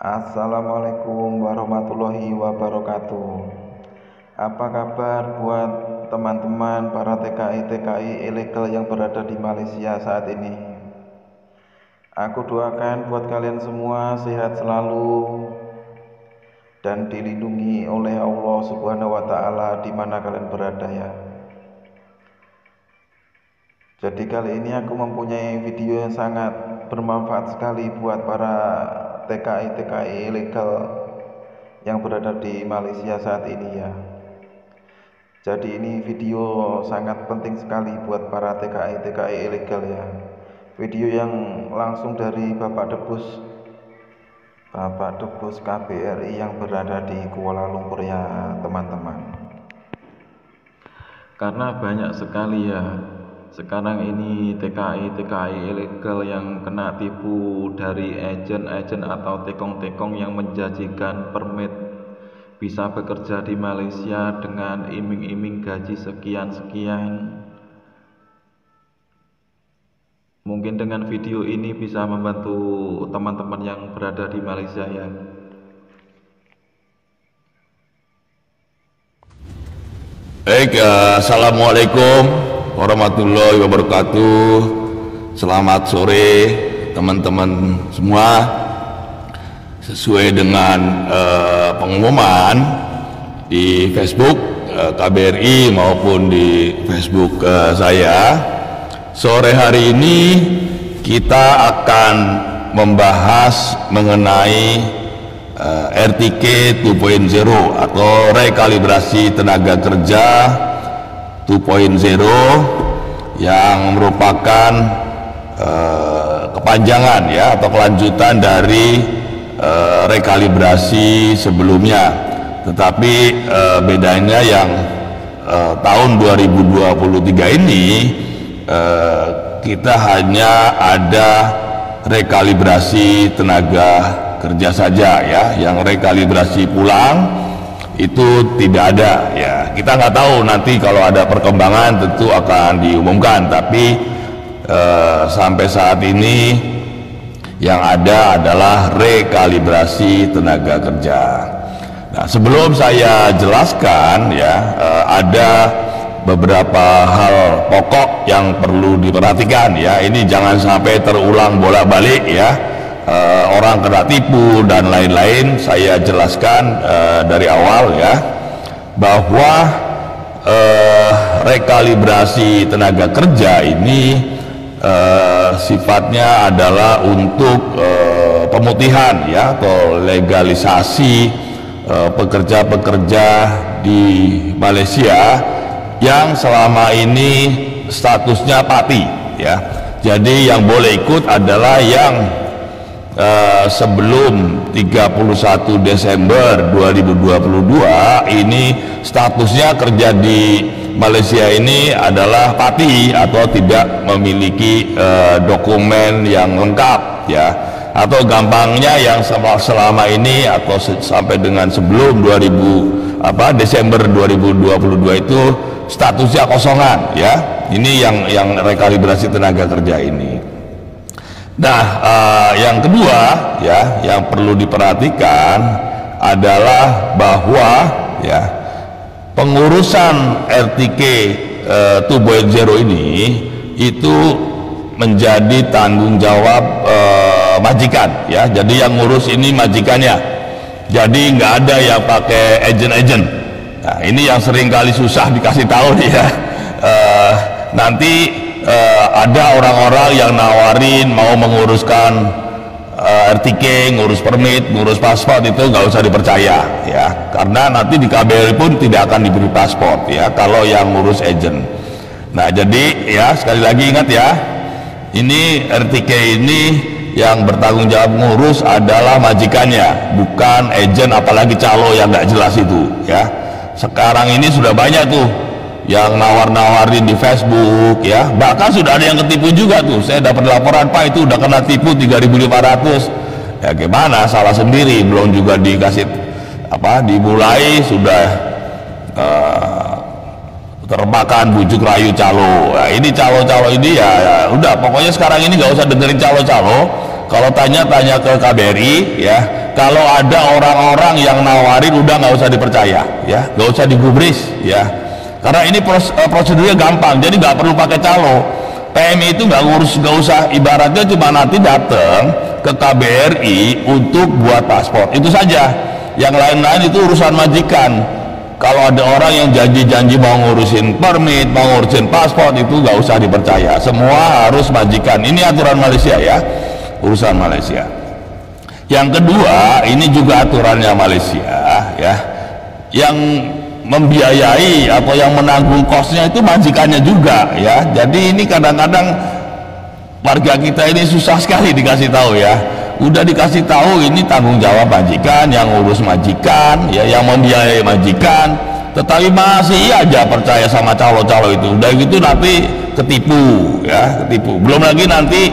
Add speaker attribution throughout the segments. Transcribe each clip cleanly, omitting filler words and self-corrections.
Speaker 1: Assalamualaikum warahmatullahi wabarakatuh. Apa kabar buat teman-teman para TKI ilegal yang berada di Malaysia saat ini? Aku doakan buat kalian semua sehat selalu dan dilindungi oleh Allah Subhanahu wa Ta'ala di mana kalian berada ya. Jadi kali ini aku mempunyai video yang sangat bermanfaat sekali buat para TKI ilegal yang berada di Malaysia saat ini ya. Jadi ini video sangat penting sekali buat para TKI ilegal ya. Video yang langsung dari Bapak Dubes KBRI yang berada di Kuala Lumpur ya teman-teman. Karena banyak sekali ya sekarang ini TKI ilegal yang kena tipu dari agen-agen atau tekong-tekong yang menjanjikan permit bisa bekerja di Malaysia dengan iming-iming gaji sekian-sekian. Mungkin dengan video ini bisa membantu teman-teman yang berada di Malaysia ya.
Speaker 2: Baik, assalamualaikum warahmatullahi wabarakatuh. Selamat sore teman-teman semua. Sesuai dengan pengumuman di Facebook KBRI maupun di Facebook saya, sore hari ini kita akan membahas mengenai RTK 2.0 atau rekalibrasi tenaga kerja 2.0 yang merupakan kepanjangan ya atau kelanjutan dari rekalibrasi sebelumnya, tetapi bedanya yang tahun 2023 ini kita hanya ada rekalibrasi tenaga kerja saja ya, yang rekalibrasi pulang itu tidak ada ya. Kita nggak tahu nanti kalau ada perkembangan tentu akan diumumkan, tapi sampai saat ini yang ada adalah rekalibrasi tenaga kerja. Nah, sebelum saya jelaskan ya, ada beberapa hal pokok yang perlu diperhatikan ya. Ini jangan sampai terulang bolak-balik ya. Orang kena tipu dan lain-lain. Saya jelaskan dari awal ya, bahwa rekalibrasi tenaga kerja ini sifatnya adalah untuk pemutihan ya atau legalisasi pekerja-pekerja di Malaysia yang selama ini statusnya pati ya. Jadi yang boleh ikut adalah yang sebelum 31 Desember 2022 ini statusnya kerja di Malaysia ini adalah pati atau tidak memiliki dokumen yang lengkap ya, atau gampangnya yang selama ini atau sampai dengan sebelum Desember 2022 itu statusnya kosongan ya. Ini yang rekalibrasi tenaga kerja ini. Nah, yang kedua ya, yang perlu diperhatikan adalah bahwa ya pengurusan RTK 2.0 ini itu menjadi tanggung jawab majikan ya. Jadi yang ngurus ini majikannya. Jadi nggak ada yang pakai agen-agen. Nah, ini yang sering kali susah dikasih tahu nih ya. Nanti ada orang-orang yang nawarin mau menguruskan RTK, ngurus permit, ngurus paspor, itu nggak usah dipercaya ya, karena nanti di KBRI pun tidak akan diberi paspor ya kalau yang ngurus agent. Nah, jadi ya sekali lagi ingat ya, ini RTK ini yang bertanggung jawab ngurus adalah majikannya, bukan agent, apalagi calo yang nggak jelas itu ya. Sekarang ini sudah banyak tuh yang nawar-nawarin di Facebook ya, bahkan sudah ada yang ketipu juga tuh. Saya dapat laporan, Pak, itu udah kena tipu 3.500 ya. Gimana, salah sendiri, belum juga dikasih dimulai sudah termakan bujuk rayu calo. Nah, ini calo-calo ini ya udah, pokoknya sekarang ini nggak usah dengerin calo-calo. Kalau tanya ke KBRI ya, kalau ada orang-orang yang nawarin udah nggak usah dipercaya ya, nggak usah digubris ya, karena ini prosedurnya gampang, jadi nggak perlu pakai calo. PMI itu nggak usah, ibaratnya cuma nanti datang ke KBRI untuk buat paspor, itu saja. Yang lain-lain itu urusan majikan. Kalau ada orang yang janji-janji mau ngurusin permit, mau ngurusin paspor, itu nggak usah dipercaya, semua harus majikan. Ini aturan Malaysia ya, urusan Malaysia. Yang kedua, ini juga aturannya Malaysia ya, yang membiayai atau yang menanggung kosnya itu majikannya juga ya. Jadi ini kadang-kadang warga kita ini susah sekali dikasih tahu ya. Udah dikasih tahu ini tanggung jawab majikan, yang ngurus majikan ya, yang membiayai majikan, tetapi masih aja percaya sama calo-calo itu. Udah gitu nanti ketipu ya, ketipu. Belum lagi nanti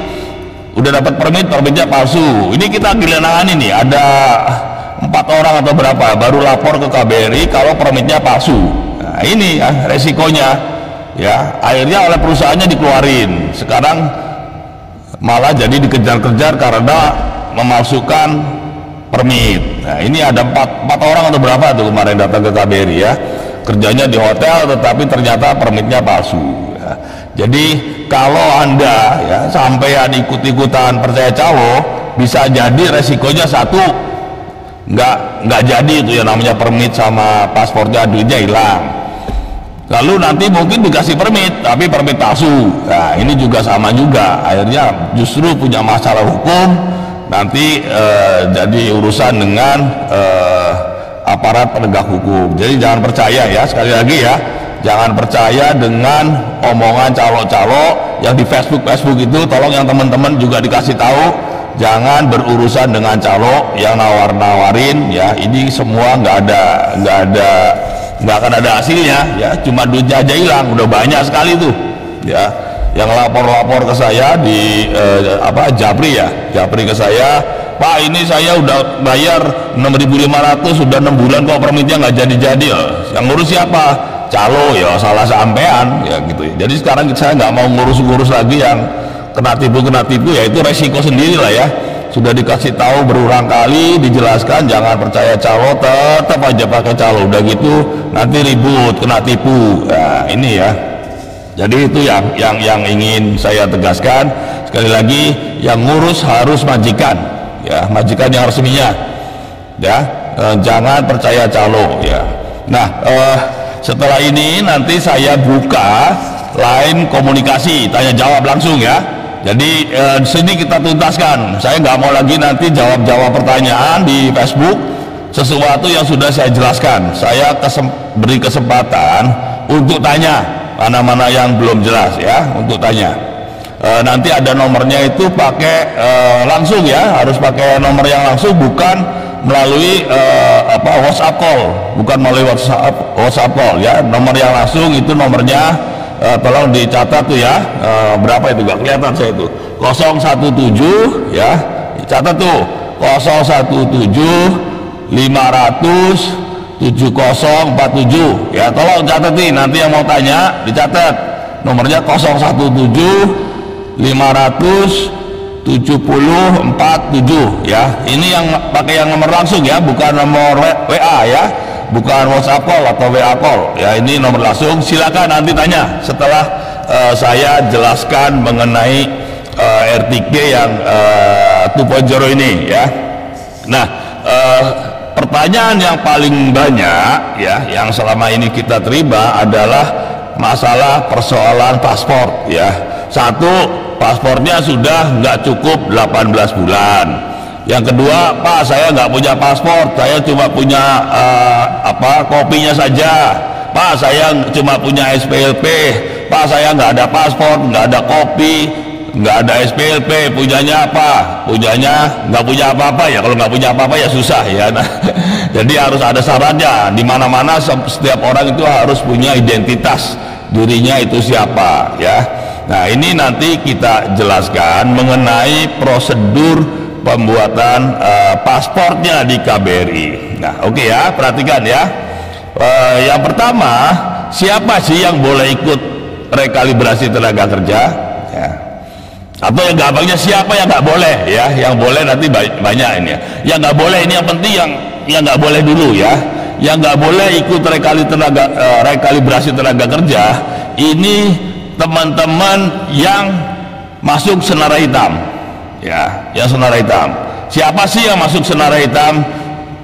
Speaker 2: udah dapat permitnya palsu. Ini kita kehilangan ini, ada 4 orang atau berapa baru lapor ke KBRI kalau permitnya palsu. Nah, ini ya resikonya ya, akhirnya oleh perusahaannya dikeluarin. Sekarang malah jadi dikejar-kejar karena memalsukan permit. Nah, ini ada 4 orang atau berapa tuh kemarin datang ke KBRI ya, kerjanya di hotel tetapi ternyata permitnya palsu ya. Jadi kalau Anda ya sampean ikut-ikutan percaya calo, bisa jadi resikonya satu, nggak jadi itu ya namanya permit sama paspornya, duitnya hilang. Lalu nanti mungkin dikasih permit tapi permit palsu. Nah, ini juga sama juga, akhirnya justru punya masalah hukum, nanti jadi urusan dengan aparat penegak hukum. Jadi jangan percaya ya, sekali lagi ya, jangan percaya dengan omongan calo-calo yang di Facebook itu. Tolong yang teman-teman juga dikasih tahu, jangan berurusan dengan calo yang nawar-nawarin ya. Ini semua nggak akan ada hasilnya ya, cuma duitnya aja hilang. Udah banyak sekali tuh ya yang lapor ke saya di Japri ya, Japri ke saya, Pak ini saya udah bayar 6.500 sudah 6 bulan kok permitnya nggak jadi-jadi. Yang ngurus siapa? Calo ya, salah sampean ya gitu ya. Jadi sekarang saya nggak mau ngurus lagi yang kena tipu ya, itu resiko sendiri lah ya. Sudah dikasih tahu berulang kali, dijelaskan jangan percaya calo, tetap aja pakai calo. Udah gitu nanti ribut, kena tipu. Nah, ini ya. Jadi itu yang ingin saya tegaskan. Sekali lagi, yang ngurus harus majikan ya, majikan yang resminya ya, jangan percaya calo ya. Nah, setelah ini nanti saya buka line komunikasi tanya jawab langsung ya. Jadi di sini kita tuntaskan. Saya nggak mau lagi nanti jawab pertanyaan di Facebook sesuatu yang sudah saya jelaskan. Saya beri kesempatan untuk tanya mana-mana yang belum jelas ya, untuk tanya. Nanti ada nomornya itu pakai langsung ya, harus pakai nomor yang langsung, bukan melalui WhatsApp call, bukan melalui WhatsApp call ya. Nomor yang langsung itu nomornya tolong dicatat tuh ya, berapa itu, gak kelihatan saya itu, 017 ya, catat tuh 017 500 7047 ya, tolong catat nih, nanti yang mau tanya dicatat nomornya 017 500 7047 ya. Ini yang pakai yang nomor langsung ya, bukan nomor WA ya, bukan WhatsApp call atau WA call ya. Ini nomor langsung. Silakan nanti tanya setelah saya jelaskan mengenai RTK yang 2.0 ini ya. Nah, pertanyaan yang paling banyak ya yang selama ini kita terima adalah masalah persoalan paspor ya. Satu, paspornya sudah nggak cukup 18 bulan. Yang kedua, Pak saya nggak punya paspor, saya cuma punya kopinya saja. Pak saya cuma punya SPLP. Pak saya nggak ada paspor, nggak ada kopi, nggak ada SPLP. Punyanya apa? Punyanya nggak punya apa-apa ya. Kalau nggak punya apa-apa ya susah ya. Nah, jadi harus ada syaratnya. Di mana-mana setiap orang itu harus punya identitas dirinya itu siapa ya. Nah, ini nanti kita jelaskan mengenai prosedur pembuatan paspornya di KBRI. Nah, oke ya, perhatikan ya. Yang pertama, siapa sih yang boleh ikut rekalibrasi tenaga kerja? Ya. Atau yang gampangnya siapa yang nggak boleh ya? Yang boleh nanti banyak ini ya. Yang nggak boleh ini yang penting yang nggak boleh dulu ya. Yang nggak boleh ikut rekalibrasi tenaga kerja ini teman-teman yang masuk senara hitam ya, yang senara hitam. Siapa sih yang masuk senara hitam?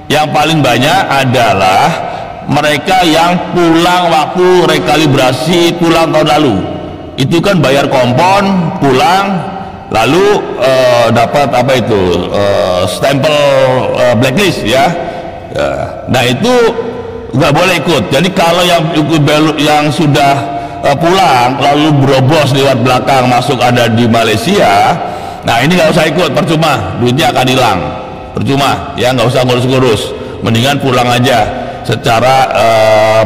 Speaker 2: Yang paling banyak adalah mereka yang pulang waktu rekalibrasi pulang tahun lalu. Itu kan bayar kompon, pulang, lalu dapat apa itu stempel blacklist ya. Nah itu nggak boleh ikut. Jadi kalau yang sudah pulang lalu berobos lewat belakang masuk ada di Malaysia, nah ini nggak usah ikut, percuma, duitnya akan hilang, percuma ya, nggak usah ngurus-ngurus, mendingan pulang aja secara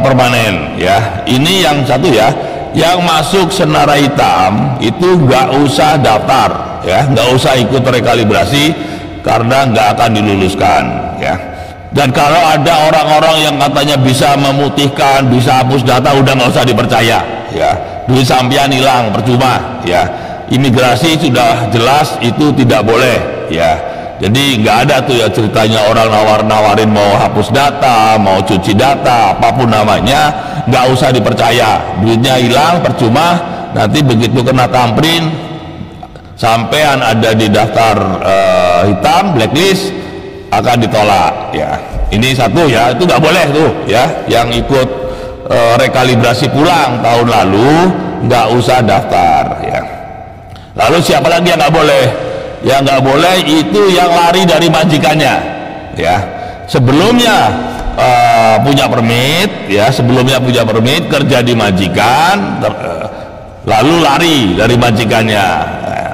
Speaker 2: permanen ya. Ini yang satu ya. Yang masuk senara hitam itu nggak usah daftar ya, nggak usah ikut rekalibrasi karena nggak akan diluluskan ya. Dan kalau ada orang-orang yang katanya bisa memutihkan, bisa hapus data, udah nggak usah dipercaya ya, duit sampean hilang, percuma ya. Imigrasi sudah jelas itu tidak boleh ya. Jadi nggak ada tuh ya ceritanya orang nawarin mau hapus data, mau cuci data, apapun namanya, nggak usah dipercaya, duitnya hilang, percuma. Nanti begitu kena tamprin, sampean ada di daftar hitam, blacklist, akan ditolak ya. Ini satu ya, itu nggak boleh tuh ya, yang ikut rekalibrasi pulang tahun lalu nggak usah daftar ya. Lalu siapa lagi yang nggak boleh? Yang nggak boleh itu yang lari dari majikannya ya. Sebelumnya punya permit ya, sebelumnya punya permit kerja di majikan, lalu lari dari majikannya.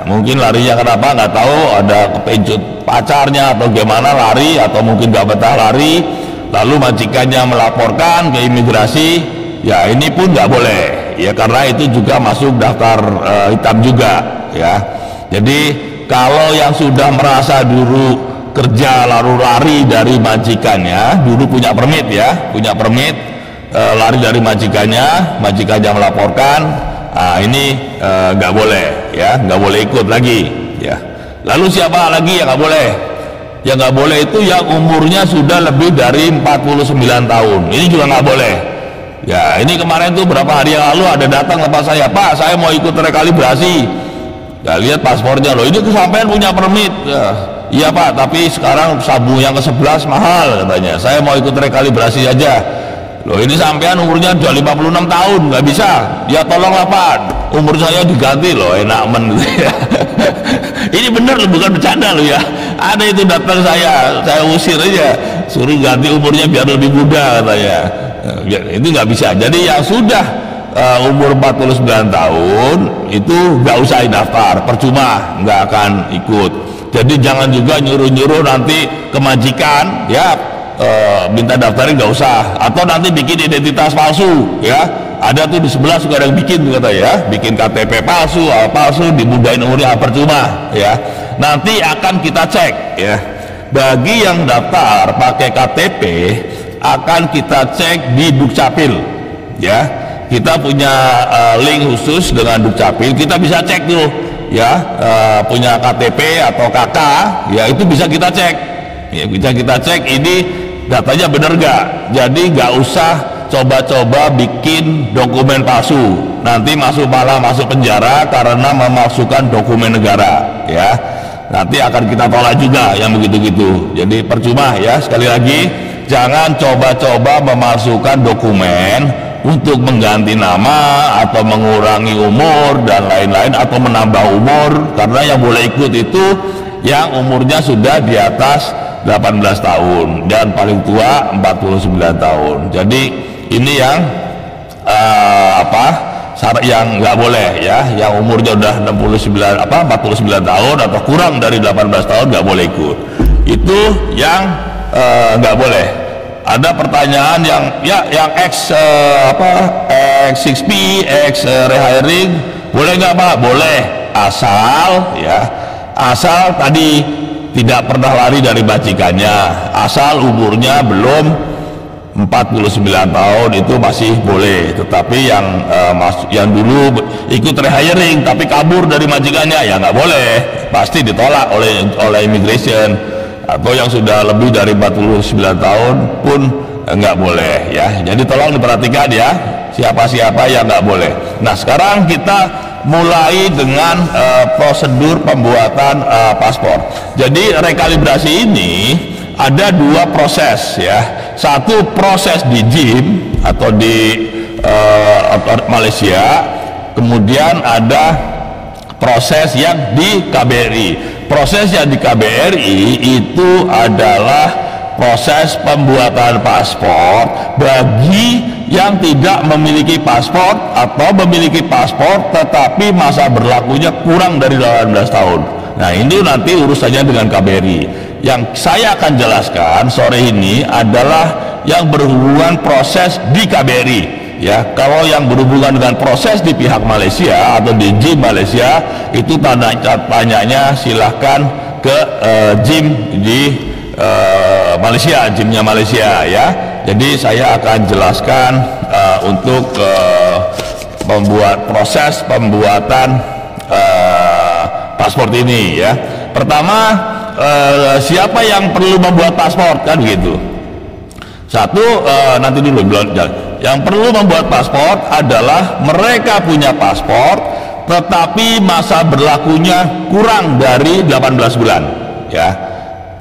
Speaker 2: Mungkin larinya kenapa nggak tahu, ada kepencut pacarnya atau gimana, lari, atau mungkin nggak betah lari, lalu majikannya melaporkan ke imigrasi ya. Ini pun nggak boleh ya, karena itu juga masuk daftar hitam juga ya. Jadi kalau yang sudah merasa dulu kerja lalu lari dari majikannya, dulu punya permit ya, punya permit, lari dari majikannya melaporkan, nah ini nggak boleh ya, nggak boleh ikut lagi ya. Lalu siapa lagi yang nggak boleh? Yang nggak boleh itu yang umurnya sudah lebih dari 49 tahun, ini juga nggak boleh ya. Ini kemarin tuh berapa hari yang lalu ada datang lepas saya, Pak saya mau ikut rekalibrasi. Ya, lihat paspornya loh, ini kesampean punya permit ya. Iya Pak, tapi sekarang sabu yang ke-11 mahal katanya, saya mau ikut rekalibrasi aja. Loh ini sampean umurnya udah 56 tahun, nggak bisa ya, tolonglah Pak umur saya diganti loh, enak men gitu ya. Ini bener loh, bukan bercanda loh ya. Ada itu datang saya usir aja, suruh ganti umurnya biar lebih muda katanya ya, itu nggak bisa. Jadi yang sudah umur 49 tahun itu nggak usah daftar, percuma, nggak akan ikut. Jadi jangan juga nyuruh-nyuruh nanti ke majikan ya, minta daftarin nggak usah, atau nanti bikin identitas palsu ya. Ada tuh di sebelah suka ada yang bikin tuh, kata ya, bikin KTP palsu, palsu, dimudahin umurnya, percuma ya. Nanti akan kita cek ya. Bagi yang daftar pakai KTP akan kita cek di Dukcapil ya. Kita punya link khusus dengan Dukcapil, kita bisa cek tuh ya, punya KTP atau KK ya, itu bisa kita cek ya, bisa kita cek ini datanya bener gak. Jadi nggak usah coba-coba bikin dokumen palsu, nanti malah masuk penjara karena memalsukan dokumen negara ya. Nanti akan kita tolak juga yang begitu-gitu. Jadi percuma ya, sekali lagi jangan coba-coba memalsukan dokumen untuk mengganti nama atau mengurangi umur dan lain-lain, atau menambah umur, karena yang boleh ikut itu yang umurnya sudah di atas 18 tahun dan paling tua 49 tahun. Jadi ini yang syarat yang nggak boleh ya, yang umurnya udah 49 tahun atau kurang dari 18 tahun nggak boleh ikut. Itu yang nggak boleh. Ada pertanyaan yang X6P, X rehiring, boleh nggak Pak? Boleh, asal tadi tidak pernah lari dari majikannya, asal umurnya belum 49 tahun itu masih boleh, tetapi yang dulu ikut rehiring tapi kabur dari majikannya ya nggak boleh, pasti ditolak oleh immigration. Atau yang sudah lebih dari 49 tahun pun nggak boleh ya. Jadi tolong diperhatikan ya, siapa-siapa yang nggak boleh. Nah, sekarang kita mulai dengan prosedur pembuatan paspor. Jadi rekalibrasi ini ada dua proses ya. Satu proses di JIM atau di Malaysia, kemudian ada proses yang di KBRI. Proses yang di KBRI itu adalah proses pembuatan paspor bagi yang tidak memiliki paspor atau memiliki paspor tetapi masa berlakunya kurang dari 18 tahun. Nah, ini nanti urusannya dengan KBRI. Yang saya akan jelaskan sore ini adalah yang berhubungan proses di KBRI ya. Kalau yang berhubungan dengan proses di pihak Malaysia atau di JIM Malaysia itu tanyanya silahkan ke JIM di Malaysia, JIM-nya Malaysia ya. Jadi saya akan jelaskan untuk proses pembuatan paspor ini ya. Pertama, siapa yang perlu membuat paspor, kan begitu. Satu, nanti dulu yang perlu membuat paspor adalah mereka punya paspor tetapi masa berlakunya kurang dari 18 bulan ya.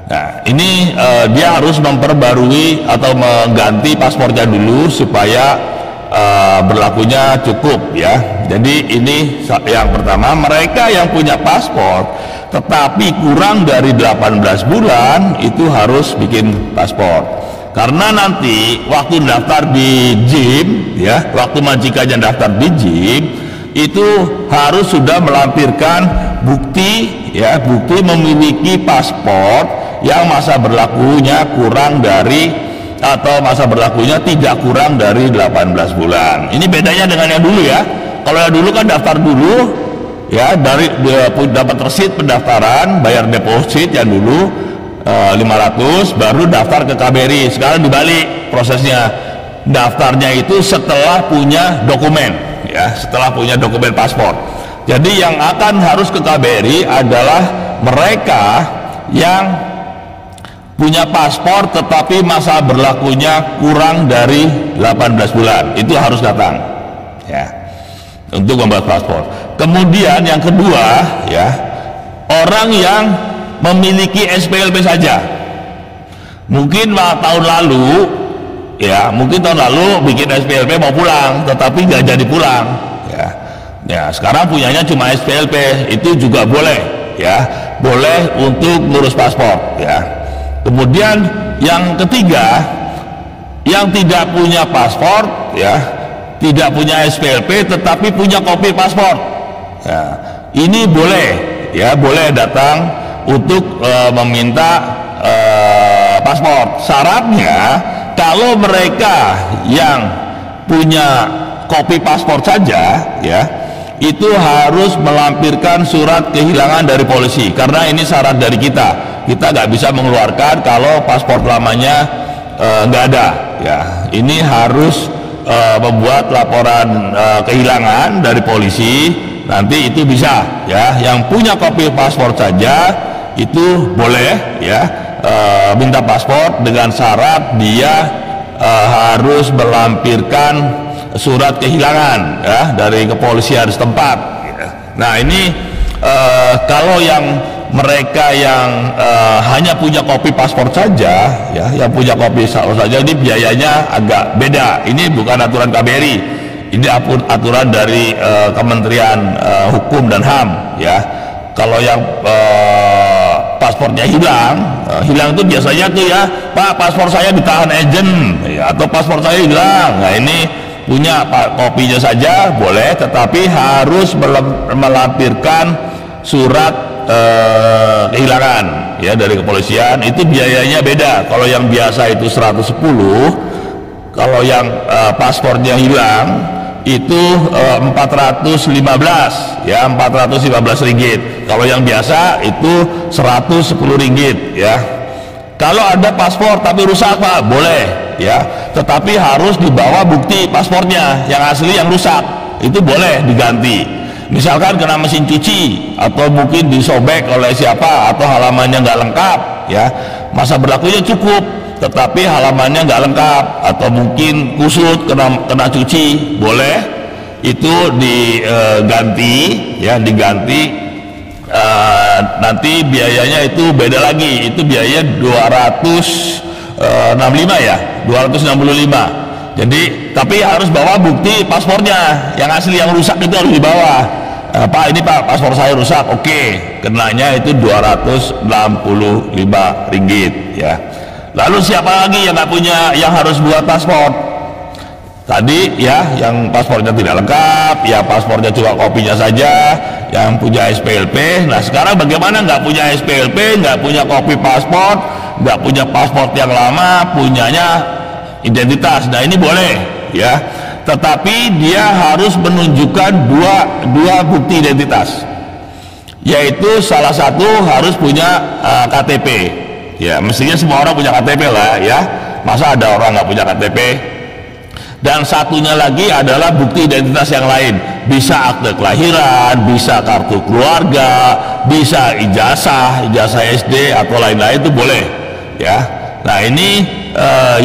Speaker 2: Nah, ini dia harus memperbarui atau mengganti paspornya dulu supaya berlakunya cukup ya. Jadi ini yang pertama, mereka yang punya paspor tetapi kurang dari 18 bulan itu harus bikin paspor. Karena nanti waktu daftar di JIM ya, waktu majikannya daftar di JIM itu harus sudah melampirkan bukti ya, bukti memiliki paspor yang masa berlakunya kurang dari atau masa berlakunya tidak kurang dari 18 bulan. Ini bedanya dengan yang dulu ya. Kalau yang dulu kan daftar dulu ya, dari dapat resit pendaftaran, bayar deposit yang dulu 500, baru daftar ke KBRI. Sekarang dibalik prosesnya, daftarnya itu setelah punya dokumen ya, setelah punya dokumen paspor. Jadi yang akan harus ke KBRI adalah mereka yang punya paspor tetapi masa berlakunya kurang dari 18 bulan, itu harus datang ya untuk membuat paspor. Kemudian yang kedua ya, orang yang memiliki SPLP saja. Mungkin tahun lalu ya, mungkin tahun lalu bikin SPLP mau pulang tetapi nggak jadi pulang ya. Ya, sekarang punyanya cuma SPLP, itu juga boleh ya, boleh untuk ngurus paspor ya. Kemudian yang ketiga, yang tidak punya paspor ya, tidak punya SPLP tetapi punya kopi paspor ya, ini boleh ya, boleh datang untuk meminta paspor. Syaratnya kalau mereka yang punya kopi paspor saja ya, itu harus melampirkan surat kehilangan dari polisi, karena ini syarat dari kita nggak bisa mengeluarkan kalau paspor lamanya nggak ada ya. Ini harus membuat laporan kehilangan dari polisi, nanti itu bisa ya. Yang punya kopi paspor saja itu boleh ya, minta paspor dengan syarat dia harus melampirkan surat kehilangan ya dari kepolisian setempat ya. Nah, ini kalau yang mereka yang hanya punya kopi paspor saja ya, yang punya kopi paspor saja, ini biayanya agak beda. Ini bukan aturan KBRI, ini aturan dari Kementerian Hukum dan HAM ya. Kalau yang paspornya hilang itu biasanya tuh ya, Pak, paspor saya ditahan agen ya, atau paspor saya hilang. Nah, ini punya kopinya saja boleh, tetapi harus melampirkan surat kehilangan ya dari kepolisian. Itu biayanya beda. Kalau yang biasa itu 110, kalau yang paspornya hilang itu 415 ya, 415 ringgit. Kalau yang biasa itu 110 ringgit ya. Kalau ada paspor tapi rusak, Pak, boleh ya, tetapi harus dibawa bukti paspornya yang asli yang rusak, itu boleh diganti. Misalkan kena mesin cuci atau mungkin disobek oleh siapa atau halamannya nggak lengkap, ya, masa berlakunya cukup, tetapi halamannya nggak lengkap atau mungkin kusut kena cuci, boleh itu diganti, ya, diganti. Nanti biayanya itu beda lagi, itu biaya 265 ya, 265. Jadi tapi harus bawa bukti paspornya yang asli, yang rusak itu harus dibawa. Pak, ini Pak, paspor saya rusak. Oke, kenanya itu 265 ringgit, ya. Lalu siapa lagi yang nggak punya, yang harus buat paspor? Tadi ya, yang paspornya tidak lengkap, ya paspornya cuma kopinya saja, yang punya SPLP. Nah sekarang bagaimana nggak punya SPLP, nggak punya kopi paspor, nggak punya paspor yang lama, punyanya identitas? Nah ini boleh, ya, tetapi dia harus menunjukkan dua bukti identitas, yaitu salah satu harus punya KTP, ya, mestinya semua orang punya KTP lah, ya, masa ada orang nggak punya KTP. Dan satunya lagi adalah bukti identitas yang lain, bisa akte kelahiran, bisa kartu keluarga, bisa ijazah SD atau lain-lain, itu boleh, ya. Nah ini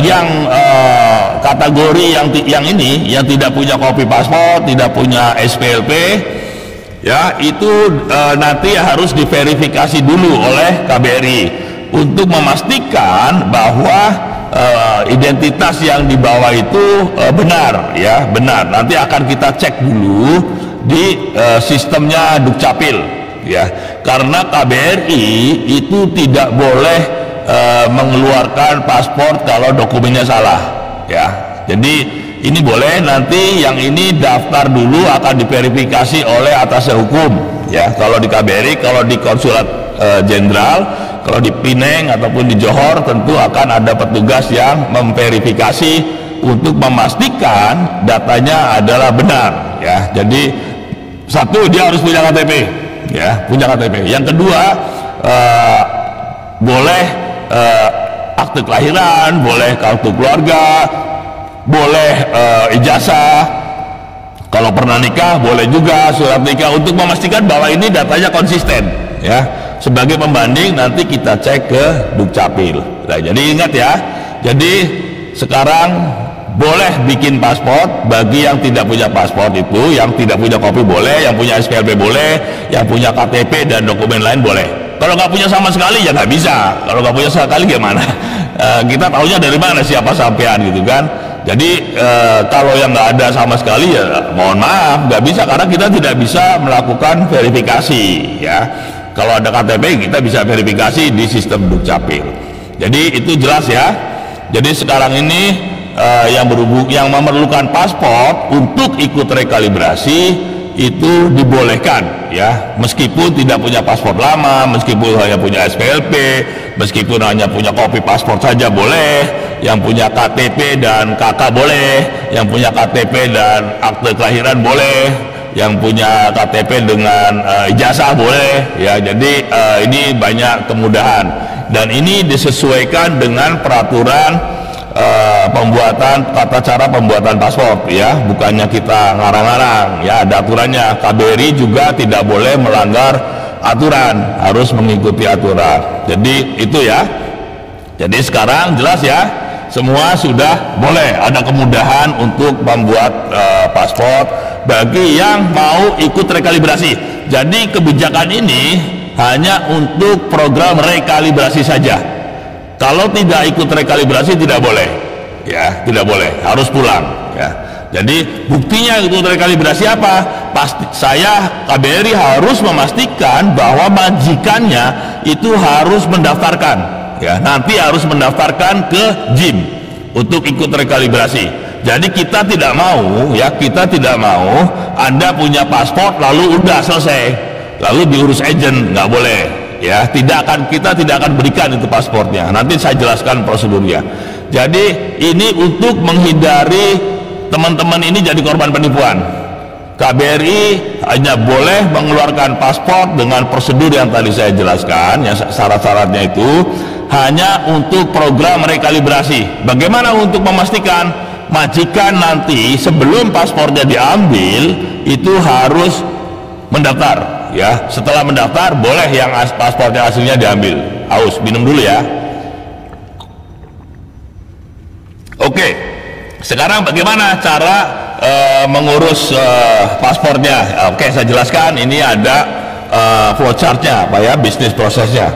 Speaker 2: yang kategori yang ini, yang tidak punya kopi paspor, tidak punya SPLP, ya, itu nanti harus diverifikasi dulu oleh KBRI untuk memastikan bahwa identitas yang dibawa itu benar, ya, benar. Nanti akan kita cek dulu di sistemnya Dukcapil, ya, karena KBRI itu tidak boleh mengeluarkan paspor kalau dokumennya salah, ya. Jadi ini boleh, nanti yang ini daftar dulu, akan diverifikasi oleh atasnya hukum, ya, kalau di KBRI. Kalau di konsulat jenderal, kalau di Pineng ataupun di Johor, tentu akan ada petugas yang memverifikasi untuk memastikan datanya adalah benar, ya. Jadi satu, dia harus punya KTP, ya, punya KTP. Yang kedua, boleh akte kelahiran, boleh kartu keluarga, boleh ijazah, kalau pernah nikah boleh juga surat nikah, untuk memastikan bahwa ini datanya konsisten, ya. Sebagai pembanding nanti kita cek ke Dukcapil. Nah, jadi ingat ya, jadi sekarang boleh bikin paspor bagi yang tidak punya paspor, itu yang tidak punya kopi boleh, yang punya SPLP boleh, yang punya KTP dan dokumen lain boleh. Kalau nggak punya sama sekali ya nggak bisa. Kalau nggak punya sama sekali gimana? Kita taunya dari mana siapa sampean, gitu kan? Jadi kalau yang nggak ada sama sekali, ya mohon maaf, nggak bisa, karena kita tidak bisa melakukan verifikasi, ya. Kalau ada KTP kita bisa verifikasi di sistem Dukcapil. Jadi itu jelas ya. Jadi sekarang ini yang memerlukan paspor untuk ikut rekalibrasi itu dibolehkan, ya, meskipun tidak punya paspor lama, meskipun hanya punya SPLP, meskipun hanya punya kopi paspor saja boleh, yang punya KTP dan KK boleh, yang punya KTP dan akte kelahiran boleh, yang punya KTP dengan ijazah boleh, ya. Jadi ini banyak kemudahan, dan ini disesuaikan dengan peraturan pembuatan, tata cara pembuatan paspor, ya, bukannya kita ngarang-ngarang, ya, ada aturannya. KBRI juga tidak boleh melanggar aturan, harus mengikuti aturan. Jadi itu ya. Jadi sekarang jelas ya, semua sudah boleh, ada kemudahan untuk membuat paspor bagi yang mau ikut rekalibrasi. Jadi kebijakan ini hanya untuk program rekalibrasi saja. Kalau tidak ikut rekalibrasi tidak boleh, ya, tidak boleh, harus pulang, ya. Jadi buktinya ikut rekalibrasi apa? Pasti saya KBRI harus memastikan bahwa majikannya itu harus mendaftarkan, ya, nanti harus mendaftarkan ke JIM untuk ikut rekalibrasi. Jadi kita tidak mau, ya, kita tidak mau Anda punya paspor lalu udah selesai, lalu diurus agent, nggak boleh. Ya, kita tidak akan berikan itu paspornya. Nanti saya jelaskan prosedurnya. Jadi ini untuk menghindari teman-teman ini jadi korban penipuan. KBRI hanya boleh mengeluarkan paspor dengan prosedur yang tadi saya jelaskan, yang syarat-syaratnya itu hanya untuk program rekalibrasi. Bagaimana untuk memastikan majikan nanti sebelum paspornya diambil itu harus mendaftar, ya. Setelah mendaftar boleh yang paspornya aslinya diambil. Aus, minum dulu ya. Oke, sekarang bagaimana cara mengurus paspornya? Oke, saya jelaskan. Ini ada flowchartnya, apa ya, bisnis prosesnya.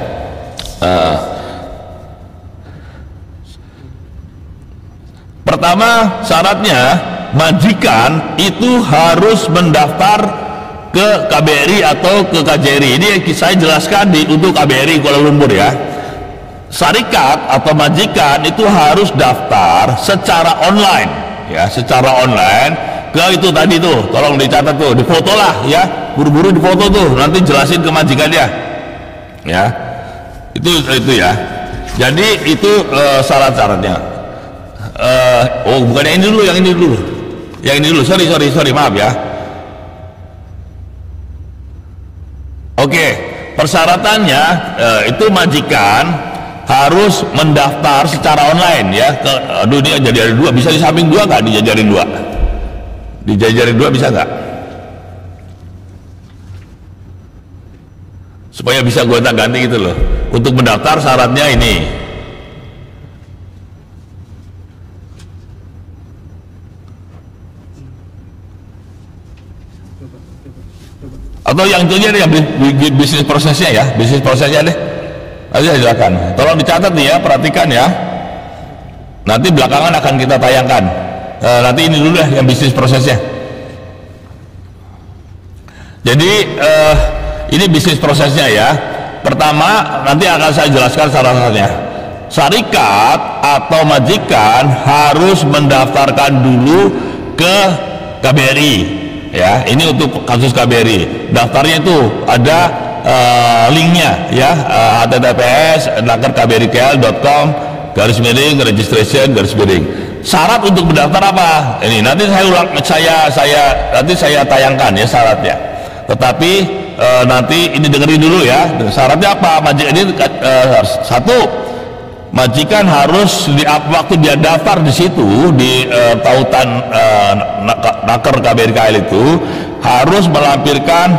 Speaker 2: Pertama, syaratnya majikan itu harus mendaftar ke KBRI atau ke KJRI. Ini saya jelaskan untuk KBRI Kuala Lumpur ya. Syarikat atau majikan itu harus daftar secara online, ya, secara online ke itu tadi tuh, tolong dicatat tuh, difoto lah ya, buru-buru difoto tuh, nanti jelasin ke majikannya, ya, itu ya. Jadi itu syarat-syaratnya. Oh, bukan yang ini dulu, yang ini dulu, sorry, maaf ya. Oke, persyaratannya itu majikan harus mendaftar secara online ya. Aduh, ini jadi ada dua, bisa di samping dua nggak? Dijajarin dua, bisa nggak? Supaya bisa gue ganti gitu loh. Untuk mendaftar syaratnya ini. Atau yang itu aja deh, bisnis prosesnya ya, bisnis prosesnya deh. Ayo silakan, tolong dicatat nih ya, perhatikan ya. Nanti belakangan akan kita tayangkan. Nanti ini dulu ya yang bisnis prosesnya. Jadi ini bisnis prosesnya ya. Pertama, nanti akan saya jelaskan syarat-syaratnya. Syarikat atau majikan harus mendaftarkan dulu ke KBRI. Ya, ini untuk kasus KBRI. Daftarnya itu ada linknya ya, https://kbrikl.com/registration/. Syarat untuk mendaftar apa? Ini nanti saya tayangkan ya syaratnya. Tetapi nanti ini dengerin dulu ya. Syaratnya apa? Majikan ini satu, majikan harus waktu dia daftar di situ di tautan naker KBRKL itu harus melampirkan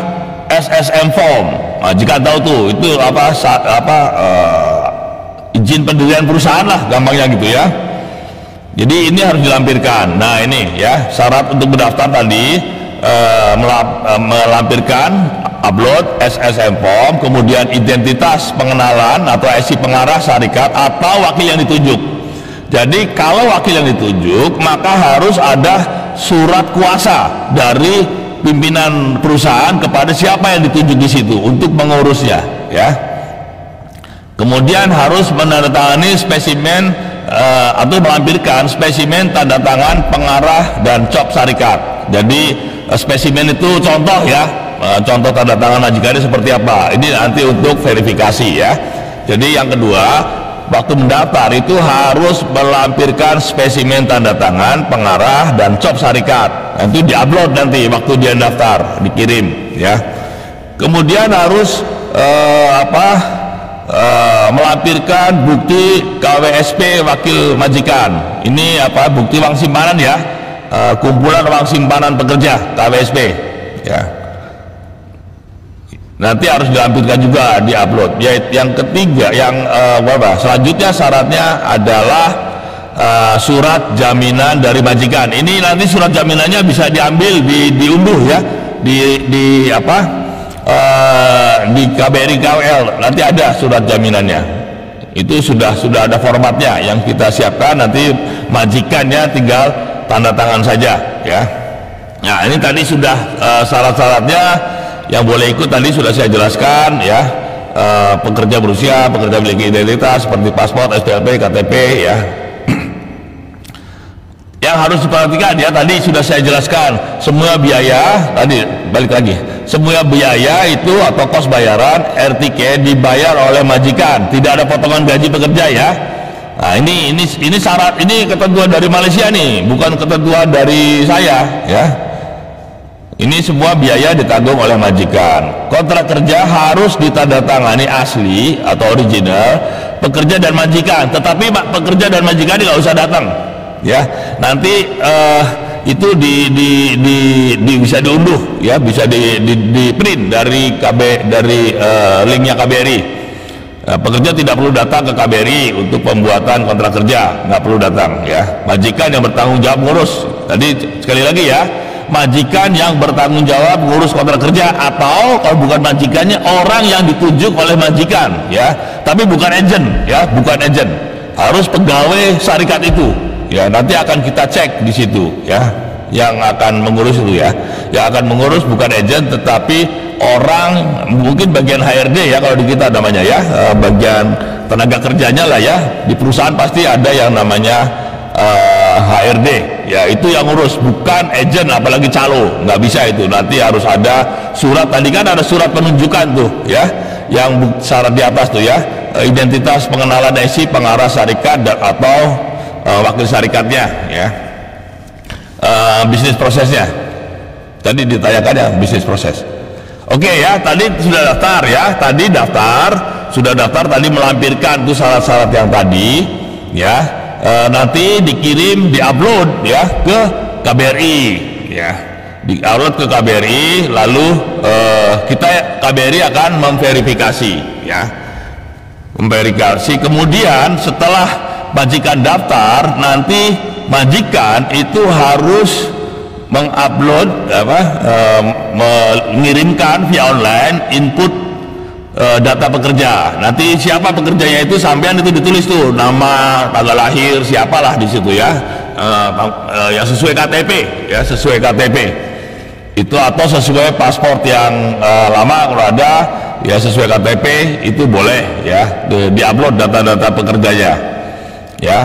Speaker 2: SSM form. Majikan tahu tuh itu izin pendirian perusahaan lah, gampangnya gitu ya. Jadi ini harus dilampirkan. Nah ini ya syarat untuk mendaftar tadi, melampirkan upload SSM form, kemudian identitas pengenalan atau IC pengarah syarikat atau wakil yang ditunjuk. Jadi kalau wakil yang ditunjuk maka harus ada surat kuasa dari pimpinan perusahaan kepada siapa yang ditunjuk di situ untuk mengurusnya ya. Kemudian harus menandatangani spesimen atau melampirkan spesimen tanda tangan pengarah dan cop syarikat. Jadi spesimen itu contoh ya, contoh tanda tangan majikannya seperti apa. Ini nanti untuk verifikasi ya. Jadi yang kedua, waktu mendaftar itu harus melampirkan spesimen tanda tangan pengarah dan cop syarikat. Itu diupload nanti waktu dia daftar, dikirim ya. Kemudian harus melampirkan bukti KWSP wakil majikan. Ini bukti uang simpanan ya, kumpulan uang simpanan pekerja KWSP ya. Nanti harus dilampirkan juga, diupload ya. Yang ketiga, yang selanjutnya syaratnya adalah surat jaminan dari majikan. Ini nanti surat jaminannya bisa diambil, diunduh ya, di KBRI KWL nanti ada surat jaminannya. Itu sudah ada formatnya yang kita siapkan, nanti majikannya tinggal tanda tangan saja ya. Nah ini tadi sudah syarat-syaratnya yang boleh ikut tadi sudah saya jelaskan ya. Pekerja berusia, pekerja memiliki identitas seperti paspor, SPLP, KTP ya. Yang harus diperhatikan ya, tadi sudah saya jelaskan, semua biaya tadi, balik lagi, semua biaya itu atau kos bayaran RTK dibayar oleh majikan, tidak ada potongan gaji pekerja ya. Nah ini syarat, ini ketentuan dari Malaysia nih, bukan ketentuan dari saya ya. Ini semua biaya ditanggung oleh majikan. Kontrak kerja harus ditandatangani asli atau original pekerja dan majikan, tetapi pekerja dan majikan nggak usah datang, ya. Nanti itu bisa diunduh, ya, bisa di print dari linknya KBRI. Pekerja tidak perlu datang ke KBRI untuk pembuatan kontrak kerja, nggak perlu datang, ya. Majikan yang bertanggung jawab ngurus. Tadi sekali lagi ya, majikan yang bertanggung jawab ngurus kontrak kerja, atau kalau bukan majikannya, orang yang ditunjuk oleh majikan, ya, tapi bukan agent, ya, bukan agent, harus pegawai syarikat itu, ya. Nanti akan kita cek di situ, ya, yang akan mengurus itu, ya, yang akan mengurus bukan agent tetapi orang, mungkin bagian HRD, ya, kalau di kita namanya, ya, bagian tenaga kerjanya lah, ya. Di perusahaan pasti ada yang namanya HRD, ya, itu yang ngurus, bukan agent, apalagi calo, nggak bisa itu. Nanti harus ada surat, tadi kan ada surat penunjukan tuh, ya, yang syarat di atas tuh, ya, identitas, pengenalan isi pengarah syarikat atau wakil syarikatnya, ya, bisnis prosesnya. Tadi ditanyakan ya, bisnis proses. Oke, ya, tadi sudah daftar, ya, tadi sudah daftar, tadi melampirkan tuh syarat-syarat yang tadi, ya. Nanti dikirim, diupload, ya, ke KBRI, ya, diupload ke KBRI, lalu KBRI akan memverifikasi, ya, memverifikasi. Kemudian setelah majikan daftar, nanti majikan itu harus mengupload, mengirimkan via online input data pekerja. Nanti siapa pekerjanya itu, sampean itu ditulis tuh nama, tanggal lahir, siapalah di situ, ya, yang sesuai KTP, ya, sesuai KTP itu, atau sesuai paspor yang lama kalau ada, ya, sesuai KTP itu boleh, ya, diupload data-data pekerjanya, ya.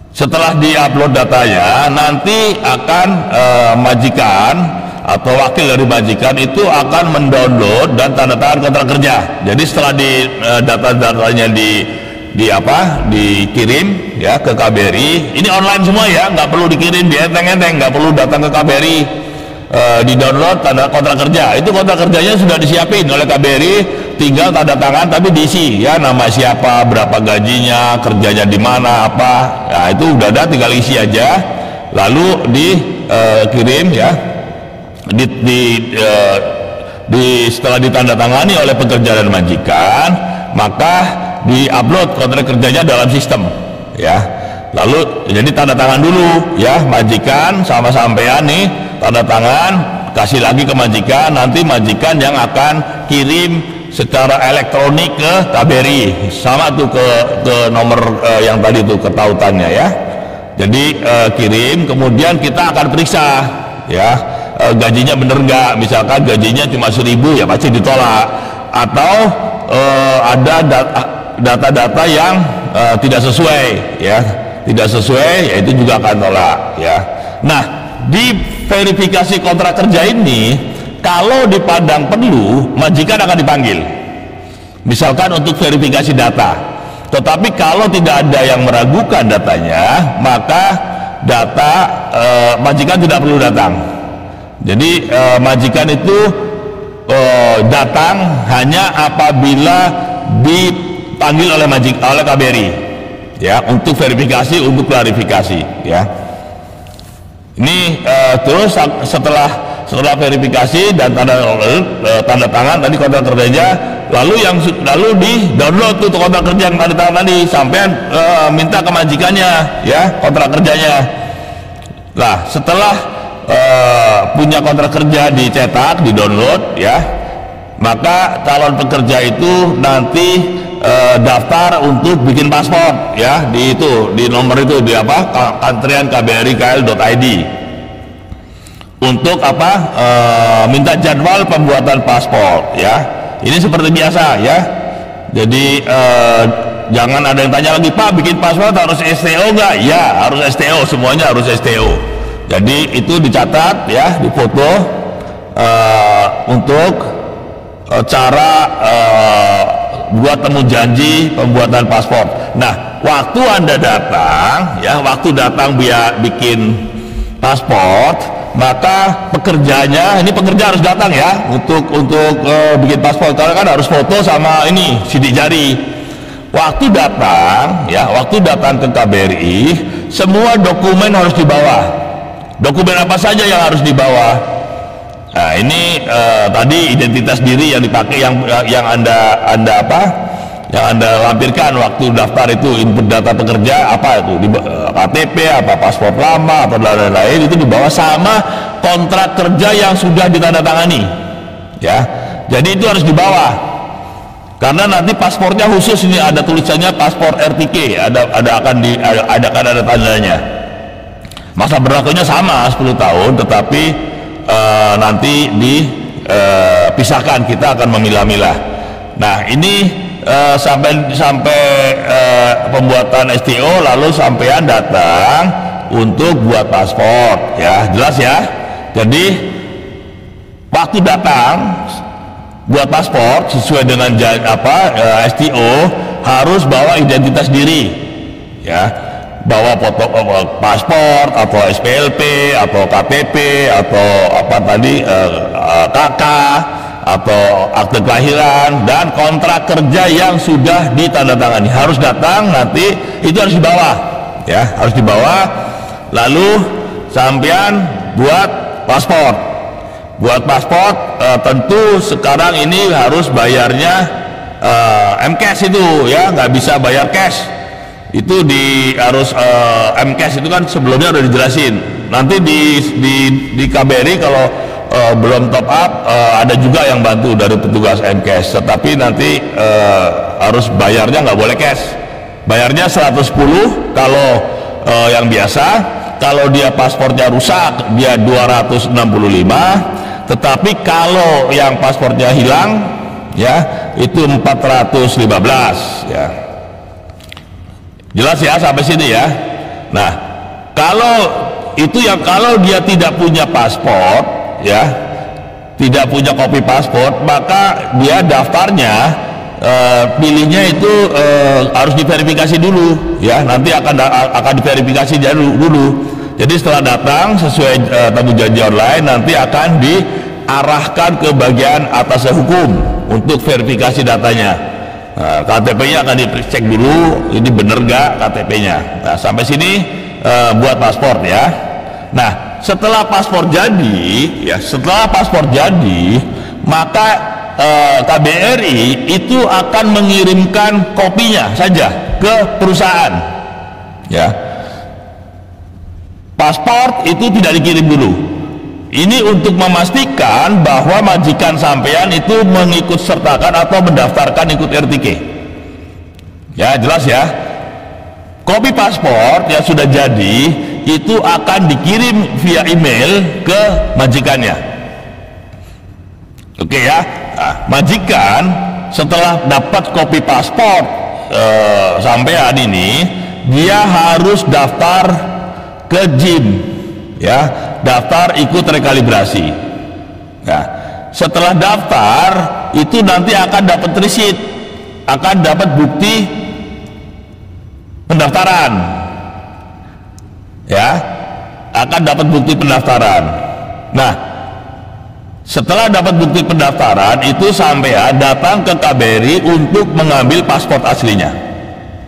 Speaker 2: Setelah diupload datanya, nanti akan majikan atau wakil dari majikan itu akan mendownload dan tanda tangan kontrak kerja. Jadi setelah data-datanya dikirim, ya, ke KBRI, ini online semua, ya, nggak perlu dikirim di enteng-enteng, nggak perlu datang ke KBRI, di download tanda kontrak kerja. Itu kontrak kerjanya sudah disiapin oleh KBRI, tinggal tanda tangan tapi diisi, ya, nama siapa, berapa gajinya, kerjanya di mana, apa, ya, itu udah ada, tinggal isi aja, lalu dikirim, ya. Setelah ditandatangani oleh pekerja dan majikan, maka diupload kontrak kerjanya dalam sistem, ya. Lalu jadi tanda tangan dulu, ya, majikan sama sampean nih, tanda tangan, kasih lagi ke majikan, nanti majikan yang akan kirim secara elektronik ke KBRI, sama tuh ke nomor yang tadi tuh, ke tautannya, ya. Jadi kirim, kemudian kita akan periksa, ya, gajinya bener nggak. Misalkan gajinya cuma 1.000, ya pasti ditolak. Atau ada data-data yang tidak sesuai, ya, tidak sesuai, ya, itu juga akan tolak, ya. Nah, di verifikasi kontrak kerja ini, kalau dipandang perlu, majikan akan dipanggil, misalkan untuk verifikasi data. Tetapi kalau tidak ada yang meragukan datanya, maka majikan tidak perlu datang. Jadi majikan itu datang hanya apabila dipanggil oleh KBRI, ya, untuk verifikasi, untuk klarifikasi, ya. Ini terus setelah verifikasi dan tanda tangan tadi kontrak kerjanya, lalu di download tuh kontrak kerja yang tanda tangan tadi, sampai minta ke majikannya, ya, kontrak kerjanya. Nah, setelah punya kontrak kerja dicetak, di download, ya, maka calon pekerja itu nanti daftar untuk bikin paspor, ya, di nomor itu, di Kementerian KBRI.KL.id, untuk minta jadwal pembuatan paspor, ya. Ini seperti biasa, ya. Jadi jangan ada yang tanya lagi, Pak, bikin paspor harus STO nggak? Ya, harus STO, semuanya harus STO. Jadi itu dicatat, ya, difoto untuk cara buat temu janji pembuatan paspor. Nah, waktu Anda datang, ya, waktu datang bikin paspor, maka pekerjanya, ini pekerja harus datang ya untuk bikin paspor, karena kan harus foto sama ini sidik jari. Waktu datang ke KBRI, semua dokumen harus dibawa. Dokumen apa saja yang harus dibawa? Nah, ini tadi identitas diri yang dipakai, yang anda lampirkan waktu daftar itu, input data pekerja apa itu, KTP, apa paspor lama atau lain-lain, itu dibawa sama kontrak kerja yang sudah ditandatangani, ya. Jadi itu harus dibawa, karena nanti paspornya khusus, ini ada tulisannya paspor RTK, ada tandanya. Masa berlakunya sama 10 tahun, tetapi nanti dipisahkan, kita akan memilah-milah. Nah, ini sampai pembuatan STO, lalu sampean datang untuk buat paspor, ya, jelas ya. Jadi waktu datang buat paspor sesuai dengan STO harus bawa identitas diri, ya, bawa foto paspor atau SPLP atau KTP atau KK atau akte kelahiran dan kontrak kerja yang sudah ditandatangani, harus datang. Nanti itu harus dibawa, ya, harus dibawa. Lalu sampean buat paspor, tentu sekarang ini harus bayarnya M-Cash itu, ya, nggak bisa bayar cash. Itu harus M-Cash itu kan sebelumnya udah dijelasin. Nanti di KBRI kalau belum top up, ada juga yang bantu dari petugas M-Cash, tetapi nanti harus bayarnya nggak boleh cash, bayarnya 110 kalau yang biasa. Kalau dia paspornya rusak dia 265, tetapi kalau yang paspornya hilang, ya, itu 415, ya. Jelas ya sampai sini ya. Nah, kalau dia tidak punya paspor, ya, tidak punya kopi paspor, maka dia daftarnya pilihnya itu harus diverifikasi dulu, ya. Nanti akan diverifikasi dulu. Jadi setelah datang sesuai tamu janji online, nanti akan diarahkan ke bagian atas hukum untuk verifikasi datanya. Nah, KTP-nya akan dicek dulu, ini bener gak KTP-nya. Nah, sampai sini buat paspor, ya. Nah, setelah paspor jadi, maka KBRI itu akan mengirimkan kopinya saja ke perusahaan, ya. Paspor itu tidak dikirim dulu. Ini untuk memastikan bahwa majikan sampean itu mengikut sertakan atau mendaftarkan ikut RTK, ya, jelas ya. Kopi paspor yang sudah jadi itu akan dikirim via email ke majikannya. Oke ya. Nah, majikan setelah dapat kopi paspor sampean ini, dia harus daftar ke JIM, ya, daftar ikut rekalibrasi. Nah, setelah daftar itu nanti akan dapat receipt, akan dapat bukti pendaftaran, ya, akan dapat bukti pendaftaran. Nah, setelah dapat bukti pendaftaran itu sampean datang ke KBRI untuk mengambil paspor aslinya,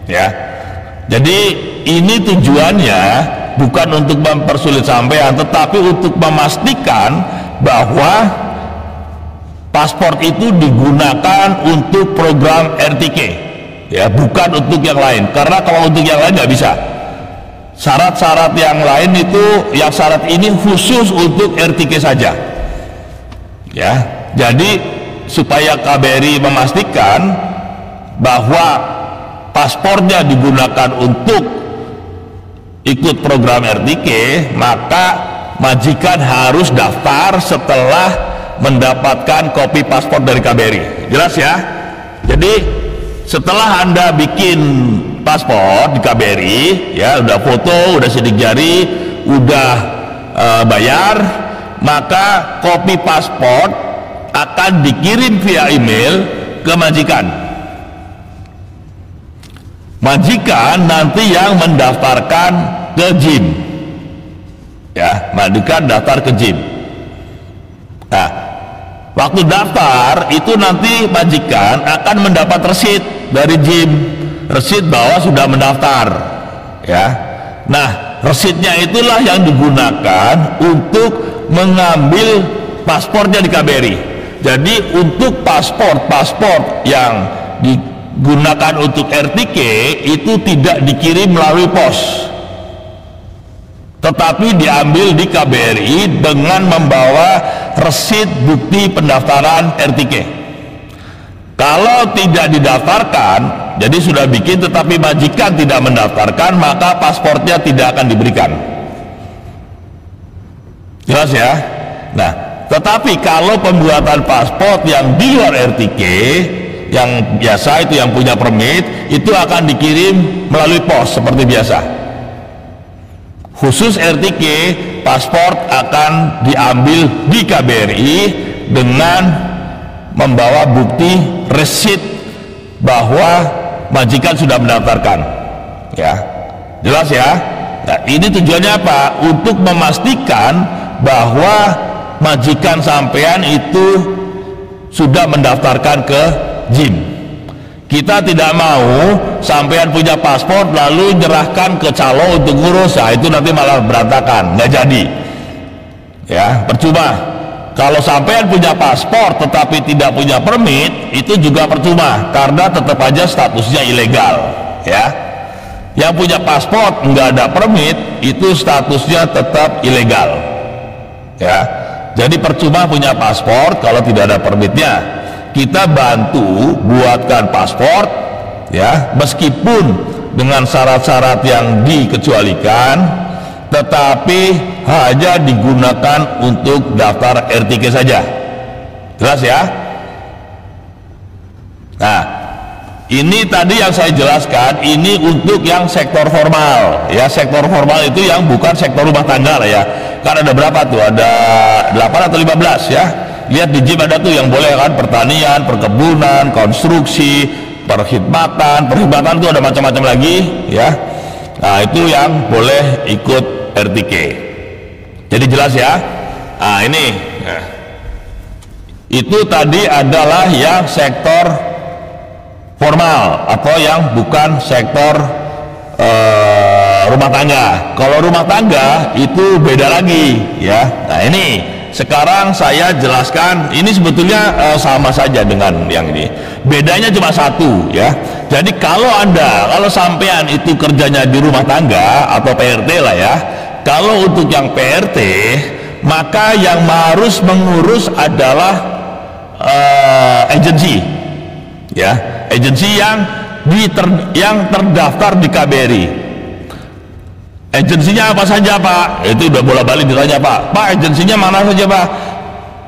Speaker 2: ya. Jadi ini tujuannya bukan untuk mempersulit sampean, tetapi untuk memastikan bahwa paspor itu digunakan untuk program RTK, ya, bukan untuk yang lain. Karena kalau untuk yang lain nggak bisa. Syarat-syarat yang lain itu, yang syarat ini khusus untuk RTK saja, ya. Jadi supaya KBRI memastikan bahwa paspornya digunakan untuk ikut program RTK, maka majikan harus daftar setelah mendapatkan kopi paspor dari KBRI. Jelas ya? Jadi setelah Anda bikin paspor di KBRI, ya, udah foto, udah sidik jari, udah bayar, maka kopi paspor akan dikirim via email ke majikan. Majikan nanti yang mendaftarkan ke JIM, ya, majikan daftar ke JIM. Nah, waktu daftar itu nanti majikan akan mendapat resit dari JIM, resit bahwa sudah mendaftar, ya. Nah, resitnya itulah yang digunakan untuk mengambil paspornya di KBRI. Jadi untuk paspor yang digunakan untuk RTK itu tidak dikirim melalui pos, tetapi diambil di KBRI dengan membawa resit bukti pendaftaran RTK. Kalau tidak didaftarkan, jadi sudah bikin tetapi majikan tidak mendaftarkan, maka paspornya tidak akan diberikan. Jelas ya? Nah, tetapi kalau pembuatan paspor yang di luar RTK, yang biasa itu yang punya permit, itu akan dikirim melalui pos seperti biasa. Khusus RTK, paspor akan diambil di KBRI dengan membawa bukti resit bahwa majikan sudah mendaftarkan, ya. Jelas ya? Nah, ini tujuannya apa? Untuk memastikan bahwa majikan sampean itu sudah mendaftarkan ke JIM. Kita tidak mau sampean punya paspor lalu nyerahkan ke calo untuk ngurus, nah itu nanti malah berantakan, nggak jadi, ya, percuma. Kalau sampean punya paspor tetapi tidak punya permit, itu juga percuma karena tetap aja statusnya ilegal, ya. Yang punya paspor nggak ada permit itu statusnya tetap ilegal, ya. Jadi percuma punya paspor kalau tidak ada permitnya. Kita bantu buatkan paspor, ya, meskipun dengan syarat-syarat yang dikecualikan, tetapi hanya digunakan untuk daftar RTK saja. Jelas ya? Nah, ini tadi yang saya jelaskan, ini untuk yang sektor formal, ya. Sektor formal itu yang bukan sektor rumah tangga lah, ya. Kan ada berapa tuh? Ada 8 atau 15, ya. Lihat di JIM ada tuh yang boleh kan, pertanian, perkebunan, konstruksi, perkhidmatan itu ada macam-macam lagi, ya. Nah, itu yang boleh ikut RTK. Jadi jelas ya. Nah, ini, nah, itu tadi adalah yang sektor formal atau yang bukan sektor rumah tangga. Kalau rumah tangga itu beda lagi, ya. Nah, ini sekarang saya jelaskan, ini sebetulnya sama saja dengan yang ini. Bedanya cuma satu, ya. Jadi kalau sampean itu kerjanya di rumah tangga atau PRT lah, ya. Kalau untuk yang PRT, maka yang harus mengurus adalah agensi, ya. Agensi yang terdaftar di KBRI. Agensinya apa saja, Pak? Itu udah bola-balik ditanya, Pak, agensinya mana saja, Pak?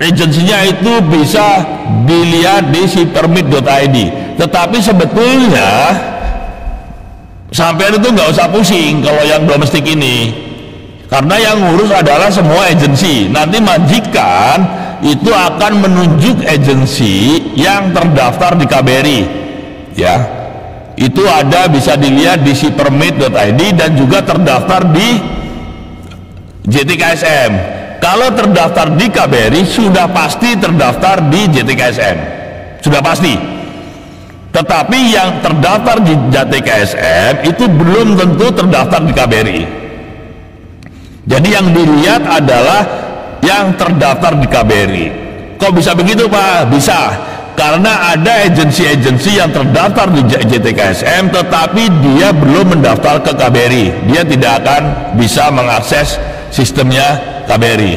Speaker 2: Agensinya itu bisa dilihat di sipermit.id. Tetapi sebetulnya sampean itu nggak usah pusing kalau yang domestik ini, karena yang ngurus adalah semua agensi. Nanti majikan itu akan menunjuk agensi yang terdaftar di KBRI, ya. Itu ada, bisa dilihat di sipermit.id dan juga terdaftar di JTKSM. Kalau terdaftar di KBRI sudah pasti terdaftar di JTKSM, sudah pasti. Tetapi yang terdaftar di JTKSM itu belum tentu terdaftar di KBRI. Jadi yang dilihat adalah yang terdaftar di KBRI. Kok bisa begitu, Pak? Bisa. Karena ada agensi-agensi yang terdaftar di JTKSM tetapi dia belum mendaftar ke KBRI, dia tidak akan bisa mengakses sistemnya KBRI.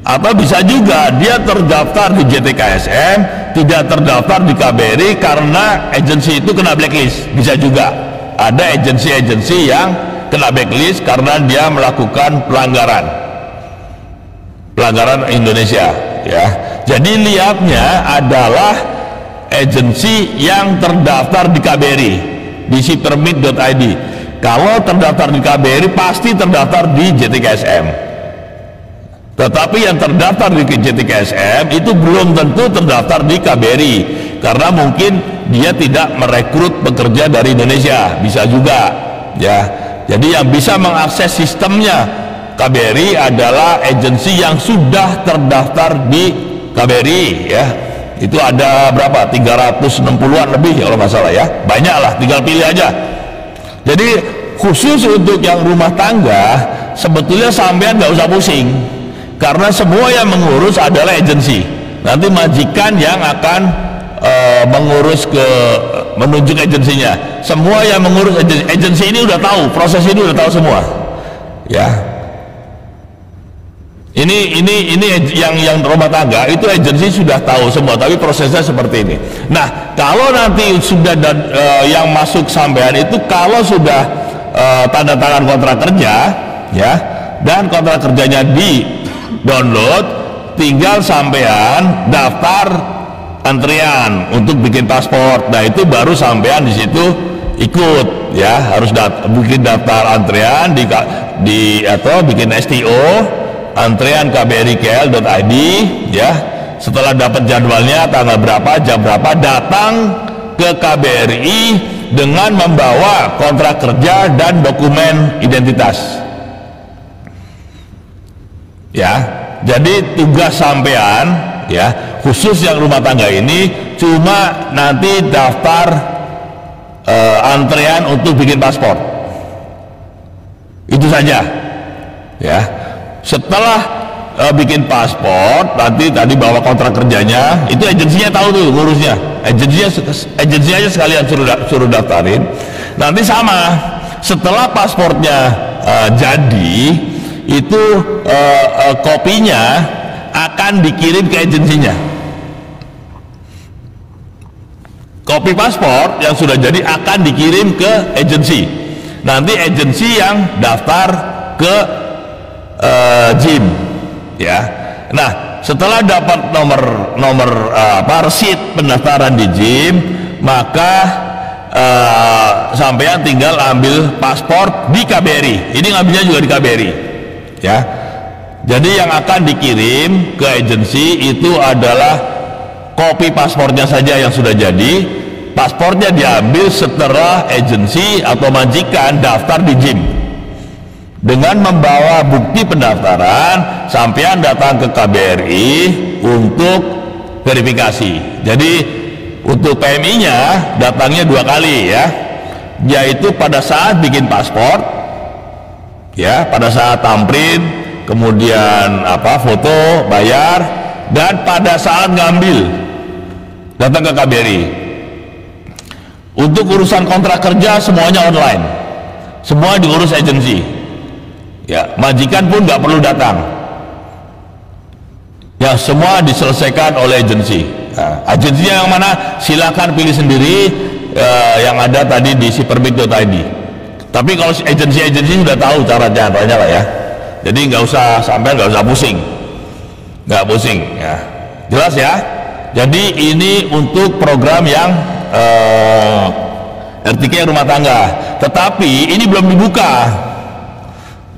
Speaker 2: Atau bisa juga dia terdaftar di JTKSM, tidak terdaftar di KBRI karena agensi itu kena blacklist. Bisa juga ada agensi-agensi yang kena blacklist karena dia melakukan pelanggaran Indonesia, ya. Jadi lihatnya adalah agensi yang terdaftar di KBRI di sipermit.id. Kalau terdaftar di KBRI pasti terdaftar di JTKSM. Tetapi yang terdaftar di JTKSM itu belum tentu terdaftar di KBRI karena mungkin dia tidak merekrut pekerja dari Indonesia, bisa juga, ya. Jadi yang bisa mengakses sistemnya KBRI adalah agensi yang sudah terdaftar di KBRI ya. Itu ada berapa? 360-an lebih kalau nggak salah ya. Banyak lah, tinggal pilih aja. Jadi khusus untuk yang rumah tangga sebetulnya sampean nggak usah pusing, karena semua yang mengurus adalah agensi. Nanti majikan yang akan mengurus menunjuk agensinya. Semua yang mengurus agensi ini udah tahu, proses ini udah tahu semua ya. Ini yang rumah tangga itu agensi sudah tahu semua, tapi prosesnya seperti ini. Nah, kalau nanti sudah yang masuk sampean itu kalau sudah tanda tangan kontrak kerja ya, dan kontrak kerjanya di download, tinggal sampean daftar antrian untuk bikin paspor. Nah, itu baru sampean di situ ikut ya, harus bikin daftar antrian atau bikin STO antrean kbrikl.id ya. Setelah dapat jadwalnya tanggal berapa, jam berapa, datang ke KBRI dengan membawa kontrak kerja dan dokumen identitas ya. Jadi tugas sampean ya, khusus yang rumah tangga ini cuma nanti daftar antrean untuk bikin paspor, itu saja ya. Setelah bikin paspor, nanti tadi bawa kontrak kerjanya, itu agensinya tahu tuh ngurusnya, agensinya aja sekalian suruh daftarin. Nanti sama, setelah paspornya jadi, itu kopinya akan dikirim ke agensinya. Kopi paspor yang sudah jadi akan dikirim ke agensi. Nanti agensi yang daftar ke JIM ya. Nah, setelah dapat nomor resit pendaftaran di JIM, maka sampean tinggal ambil paspor di KBRI. Ini ngambilnya juga di KBRI ya. Jadi yang akan dikirim ke agensi itu adalah kopi paspornya saja yang sudah jadi. Paspornya diambil setelah agensi atau majikan daftar di JIM. Dengan membawa bukti pendaftaran, sampean datang ke KBRI untuk verifikasi. Jadi untuk PMI-nya datangnya 2 kali ya, yaitu pada saat bikin paspor ya, pada saat tamprin, kemudian foto, bayar, dan pada saat ngambil datang ke KBRI. Untuk urusan kontrak kerja semuanya online, semua diurus agensi ya, majikan pun nggak perlu datang ya, semua diselesaikan oleh agensi. Nah, agensinya yang mana silakan pilih sendiri, yang ada tadi di sipermit.id. Tapi kalau agensi sudah tahu caranya lah ya, jadi nggak usah pusing, nggak pusing ya, jelas ya. Jadi ini untuk program yang RTK rumah tangga, tetapi ini belum dibuka.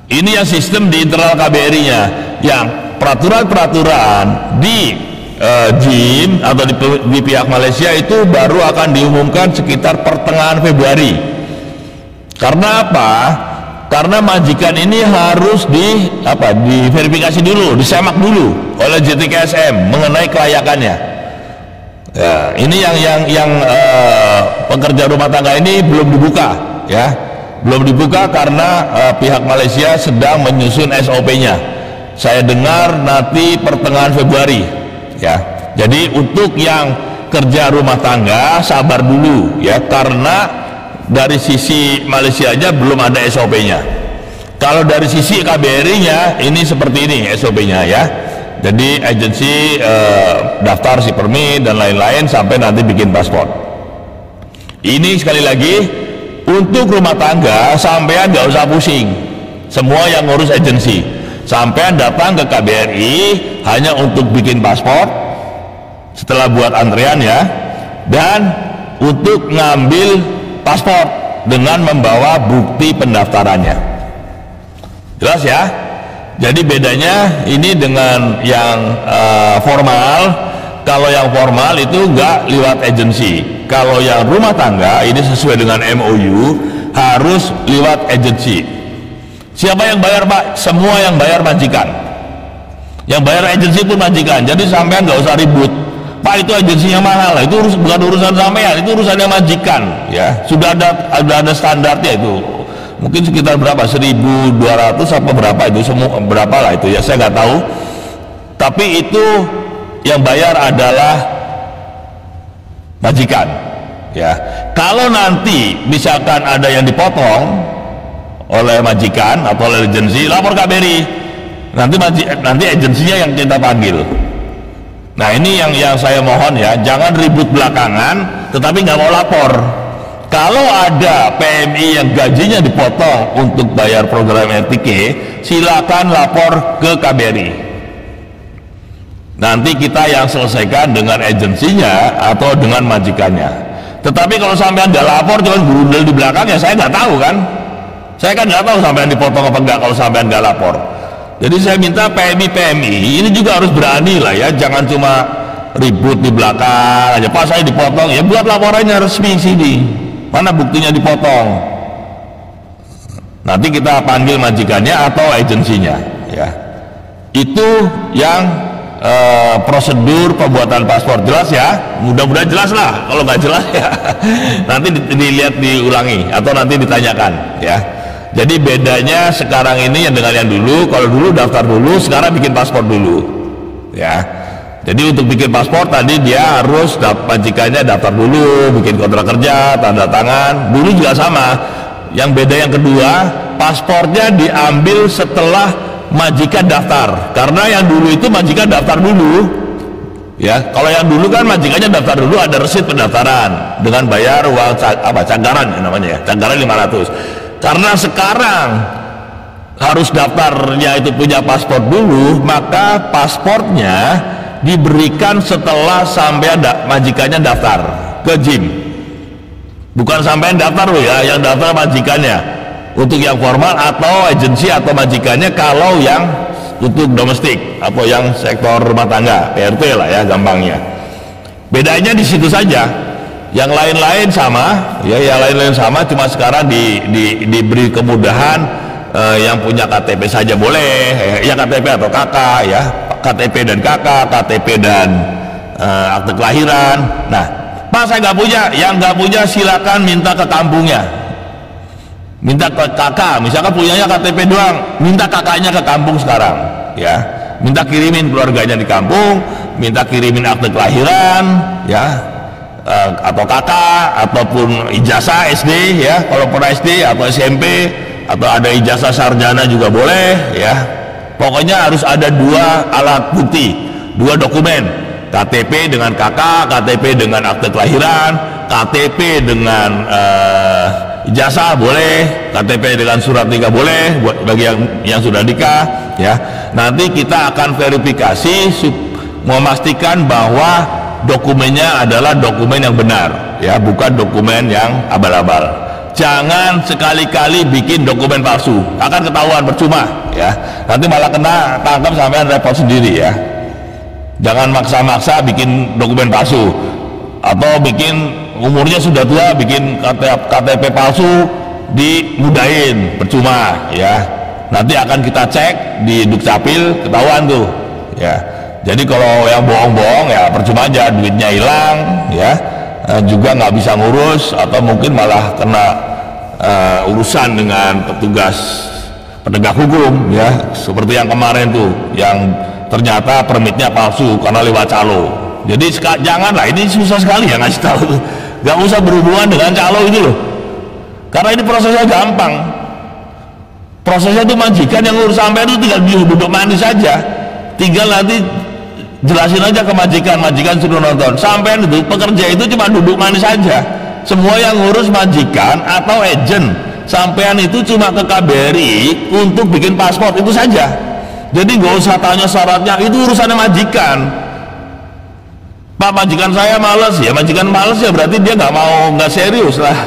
Speaker 2: Ini yang sistem di internal KBRI-nya, yang peraturan-peraturan di JIM atau di pihak Malaysia itu baru akan diumumkan sekitar pertengahan Februari. Karena apa? Karena majikan ini harus diverifikasi dulu, disemak dulu oleh JTKSM mengenai kelayakannya. Ya, ini yang pekerja rumah tangga ini belum dibuka ya, belum dibuka karena pihak Malaysia sedang menyusun SOP-nya. Saya dengar nanti pertengahan Februari ya. Jadi untuk yang kerja rumah tangga sabar dulu ya, karena dari sisi Malaysia aja belum ada SOP-nya. Kalau dari sisi KBRI-nya ini seperti ini SOP-nya ya. Jadi agensi daftar si permit dan lain-lain sampai nanti bikin paspor. Ini sekali lagi untuk rumah tangga, sampean nggak usah pusing, semua yang ngurus agensi. Sampean datang ke KBRI hanya untuk bikin paspor setelah buat antrian ya, dan untuk ngambil paspor dengan membawa bukti pendaftarannya. Jelas ya? Jadi bedanya ini dengan yang formal. Kalau yang formal itu nggak lewat agensi. Kalau yang rumah tangga ini sesuai dengan MOU harus lewat agensi. Siapa yang bayar, Pak? Semua yang bayar majikan, yang bayar agensi pun majikan. Jadi sampean nggak usah ribut, Pak itu agensinya mahal, itu bukan urusan sampean, itu urusannya majikan ya. Sudah ada standarnya itu, mungkin sekitar berapa, 1.200 apa berapa itu, semua berapa lah itu ya, saya nggak tahu. Tapi itu yang bayar adalah majikan ya. Kalau nanti misalkan ada yang dipotong oleh majikan atau oleh agensi, lapor KBRI, nanti agensinya yang kita panggil. Nah ini yang saya mohon ya, jangan ribut belakangan tetapi nggak mau lapor. Kalau ada PMI yang gajinya dipotong untuk bayar program RTK, silakan lapor ke KBRI. Nanti kita yang selesaikan dengan agensinya atau dengan majikannya. Tetapi kalau sampean nggak lapor, cuma berundel di belakang, ya saya nggak tahu kan. Saya kan nggak tahu sampean dipotong apa enggak kalau sampean nggak lapor. Jadi saya minta PMI ini juga harus berani lah ya, jangan cuma ribut di belakang aja. Pak saya dipotong, ya buat laporannya resmi sini. Mana buktinya dipotong? Nanti kita panggil majikannya atau agensinya ya. Itu yang prosedur pembuatan paspor, jelas ya, mudah-mudahan jelas lah. Kalau nggak jelas ya nanti dilihat diulangi atau nanti ditanyakan ya. Jadi bedanya sekarang ini yang dengan yang dulu, kalau dulu daftar dulu, sekarang bikin paspor dulu ya. Jadi untuk bikin paspor tadi dia harus majikannya daftar dulu, bikin kontrak kerja, tanda tangan. Dulu juga sama. Yang beda yang kedua, paspornya diambil setelah majikan daftar, karena yang dulu itu majikan daftar dulu ya. Kalau yang dulu kan majikannya daftar dulu, ada resit pendaftaran dengan bayar uang canggaran namanya ya, canggaran 500. Karena sekarang harus daftarnya itu punya paspor dulu, maka paspornya diberikan setelah sampai majikannya daftar ke JIM. Bukan sampai daftar loh ya, yang daftar majikannya untuk yang formal atau agensi atau majikannya kalau yang untuk domestik atau yang sektor rumah tangga, PRT lah ya gampangnya. Bedanya di situ saja. Yang lain-lain sama ya, yang lain-lain sama, cuma sekarang diberi kemudahan yang punya KTP saja boleh ya, KTP atau KK ya, KTP dan KK, KTP dan akte kelahiran. Nah Pak saya nggak punya, yang nggak punya silakan minta ke kampungnya, minta ke kakak, misalkan punyanya KTP doang, minta kakaknya ke kampung sekarang ya, minta kirimin keluarganya di kampung, minta kirimin akte kelahiran ya, atau kakak ataupun ijazah SD ya, kalau pernah SD atau SMP atau ada ijazah sarjana juga boleh ya. Pokoknya harus ada dua alat bukti, dua dokumen, KTP dengan kakak, KTP dengan akte kelahiran, KTP dengan ijazah boleh, KTP dengan surat nikah boleh bagi yang sudah nikah ya. Nanti kita akan verifikasi memastikan bahwa dokumennya adalah dokumen yang benar ya, bukan dokumen yang abal-abal. Jangan sekali-kali bikin dokumen palsu, akan ketahuan percuma ya, nanti malah kena tangkap sampean repot sendiri ya. Jangan maksa-maksa bikin dokumen palsu, atau bikin umurnya sudah tua bikin KTP palsu dimudahin, percuma ya. Nanti akan kita cek di Dukcapil, ketahuan tuh ya. Jadi kalau yang bohong-bohong ya percuma aja, duitnya hilang ya, juga nggak bisa ngurus, atau mungkin malah kena urusan dengan petugas penegak hukum ya, seperti yang kemarin tuh yang ternyata permitnya palsu karena lewat calo. Jadi janganlah, ini susah sekali ya ngasih tahu, nggak usah berhubungan dengan calo itu loh, karena ini prosesnya gampang. Prosesnya itu majikan yang ngurus, sampai itu tinggal duduk manis saja, tinggal nanti jelasin aja ke majikan, majikan suruh nonton. Sampean itu pekerja itu cuma duduk manis saja, semua yang ngurus majikan atau agent. Sampean itu cuma ke KBRI untuk bikin paspor, itu saja. Jadi nggak usah tanya syaratnya, itu urusannya majikan. Pak majikan saya males, ya majikan males ya berarti dia nggak serius lah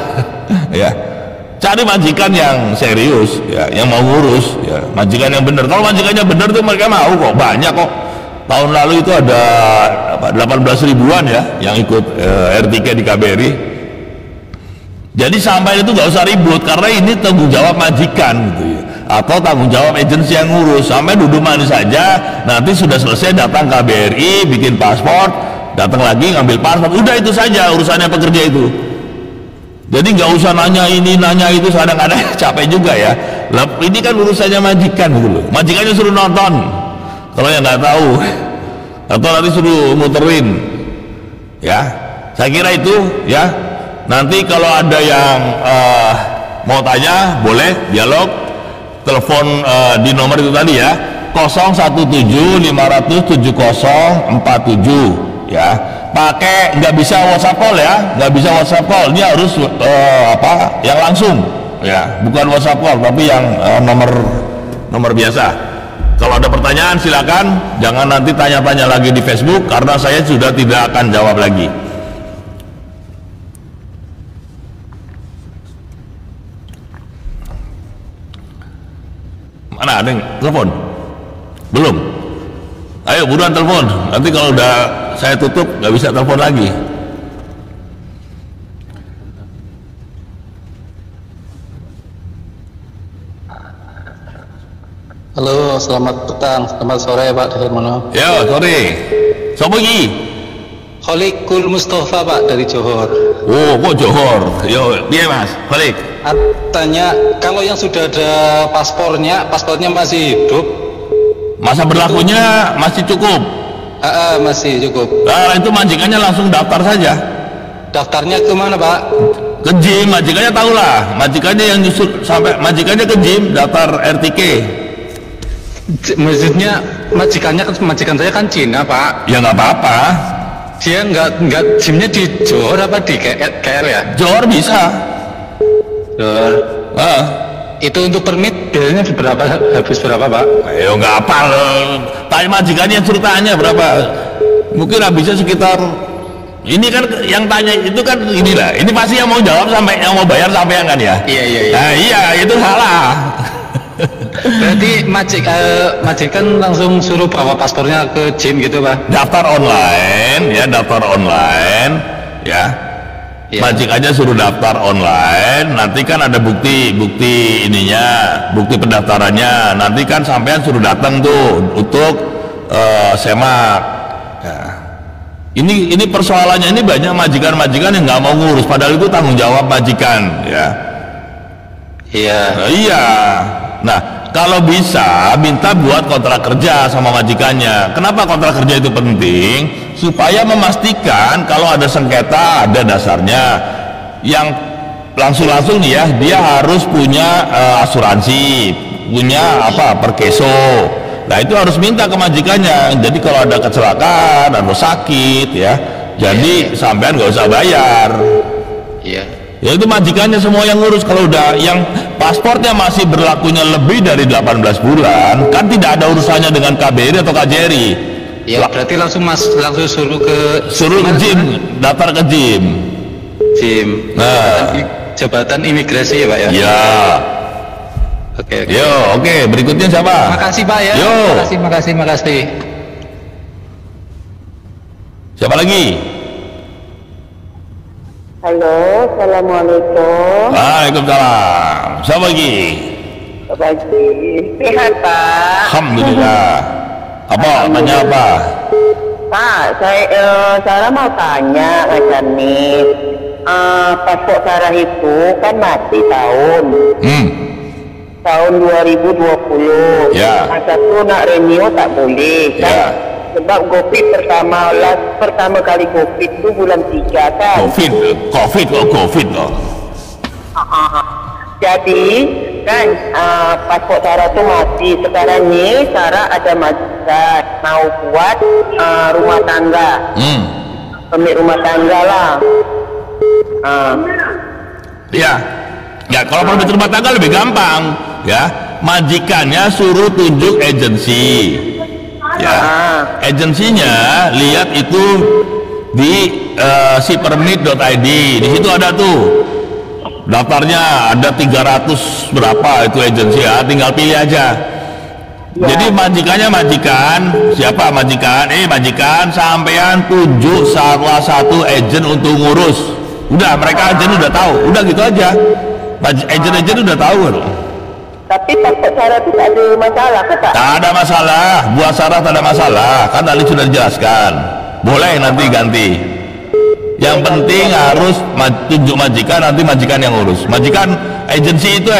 Speaker 2: ya. Cari majikan yang serius ya, yang mau ngurus ya, majikan yang benar. Kalau majikannya benar tuh mereka mau kok, banyak kok. Tahun lalu itu ada 18 ribuan ya yang ikut R3 di KBRI. Jadi sampai itu nggak usah ribut, karena ini tanggung jawab majikan gitu ya. atau tanggung jawab agensi yang ngurus. Sampai duduk manis saja, nanti sudah selesai datang KBRI, bikin paspor, datang lagi ngambil paspor, udah itu saja urusannya pekerja itu. Jadi nggak usah nanya ini nanya itu, kadang-kadang capek juga ya. Ini kan urusannya majikan dulu, majikannya suruh nonton kalau yang nggak tahu, atau nanti suruh muterin ya. Saya kira itu ya. Nanti kalau ada yang mau tanya boleh dialog, telepon di nomor itu tadi ya, 017 500 7047 ya. Pakai, nggak bisa WhatsApp call ya, nggak bisa WhatsApp call, ini harus yang langsung ya, bukan WhatsApp call tapi yang nomor biasa. Kalau ada pertanyaan silakan, jangan nanti tanya-tanya lagi di Facebook karena saya sudah tidak akan jawab lagi. Mana ada yang telepon? Belum? Ayo buruan telepon, nanti kalau udah saya tutup nggak bisa telepon lagi.
Speaker 3: Halo, selamat petang, selamat sore Pak Hermono.
Speaker 2: Ya, sore. Sopo iki?
Speaker 3: Kholikul Mustafa Pak dari Johor.
Speaker 2: Oh, kok Johor? Yo, piye Mas? Kholik.
Speaker 3: Tanya, kalau yang sudah ada paspornya masih hidup?
Speaker 2: Masa berlakunya masih cukup?
Speaker 3: Masih cukup.
Speaker 2: Nah, itu majikannya langsung daftar saja.
Speaker 3: Daftarnya ke mana Pak?
Speaker 2: Ke JIM, majikannya tahulah. Majikannya yang nyusul sampai majikannya ke JIM, daftar RTK.
Speaker 3: Maksudnya majikan saya kan Cina Pak.
Speaker 2: Ya nggak apa-apa.
Speaker 3: Dia nggak JIM-nya di Johor apa di KL ya?
Speaker 2: Johor bisa.
Speaker 3: Johor. Itu untuk permit biasanya habis berapa Pak?
Speaker 2: Ayo nggak apa loh. Tanya majikannya, suruh tanya berapa. Mungkin habisnya sekitar. Ini kan yang tanya itu kan inilah. Ini pasti yang mau jawab sampai yang mau bayar sampean kan ya?
Speaker 3: Iya.
Speaker 2: Nah, iya itu salah.
Speaker 3: Berarti majikan langsung suruh bawa paspornya ke JIM gitu Pak?
Speaker 2: Daftar online ya, ya. Majikannya suruh daftar online, nanti kan ada bukti ininya, bukti pendaftarannya, nanti kan sampean suruh datang tuh untuk semak ya. Ini persoalannya, ini banyak majikan yang nggak mau ngurus padahal itu tanggung jawab majikan ya. Iya. Nah, kalau bisa minta buat kontrak kerja sama majikannya. Kenapa kontrak kerja itu penting? Supaya memastikan kalau ada sengketa, ada dasarnya. Yang langsung nih ya, dia harus punya asuransi, punya perkeso. Nah, itu harus minta ke majikannya. Jadi kalau ada kecelakaan atau sakit ya, jadi sampean nggak usah bayar.
Speaker 3: Iya.
Speaker 2: Ya itu majikannya semua yang ngurus. Kalau udah yang paspornya masih berlakunya lebih dari 18 bulan, kan tidak ada urusannya dengan KBRI atau KJRI.
Speaker 3: Ya berarti langsung suruh ke
Speaker 2: JIM, daftar ke JIM. Nah,
Speaker 3: jabatan imigrasi ya Pak ya?
Speaker 2: Ya.
Speaker 3: Oke.
Speaker 2: Oke, berikutnya siapa?
Speaker 3: Makasih Pak ya.
Speaker 2: Yo.
Speaker 3: Makasih.
Speaker 2: Siapa lagi?
Speaker 4: Halo, assalamualaikum.
Speaker 2: Waalaikumsalam. Siapa lagi?
Speaker 4: Pagi. Sehat Pak.
Speaker 2: Alhamdulillah. Apa? Tanya apa?
Speaker 4: Pak, saya mau tanya macam nih. Paspor Sarah itu kan mati tahun 2020.
Speaker 2: Ya.
Speaker 4: Masa itu nak renew tak boleh kan?
Speaker 2: Ya.
Speaker 4: Sebab COVID pertama kali COVID itu bulan 3 kan.
Speaker 2: COVID loh.
Speaker 4: Jadi kan paspor Sarah itu mati. Sekarang ni Sarah ada majikan mau buat rumah tangga, permit rumah tangga lah.
Speaker 2: Ya kalau permit rumah tangga lebih gampang ya. Majikannya suruh tunjuk agensi ya. Agensinya lihat itu di sipermit.id. Di situ ada tuh daftarnya, ada 300 berapa itu agensi ya, tinggal pilih aja. Jadi majikannya siapa majikan? Majikan sampean tunjuk salah satu agen untuk ngurus. Udah, mereka agen udah tahu, udah gitu aja. Agen udah tahu loh.
Speaker 4: Tapi paspor Sarah itu tak ada masalah ke tak?
Speaker 2: Tak ada masalah, buat Sarah tak ada masalah, kan tadi sudah dijelaskan. Boleh nanti ganti. Yang penting harus tunjuk majikan, nanti majikan yang urus. Majikan agensi itu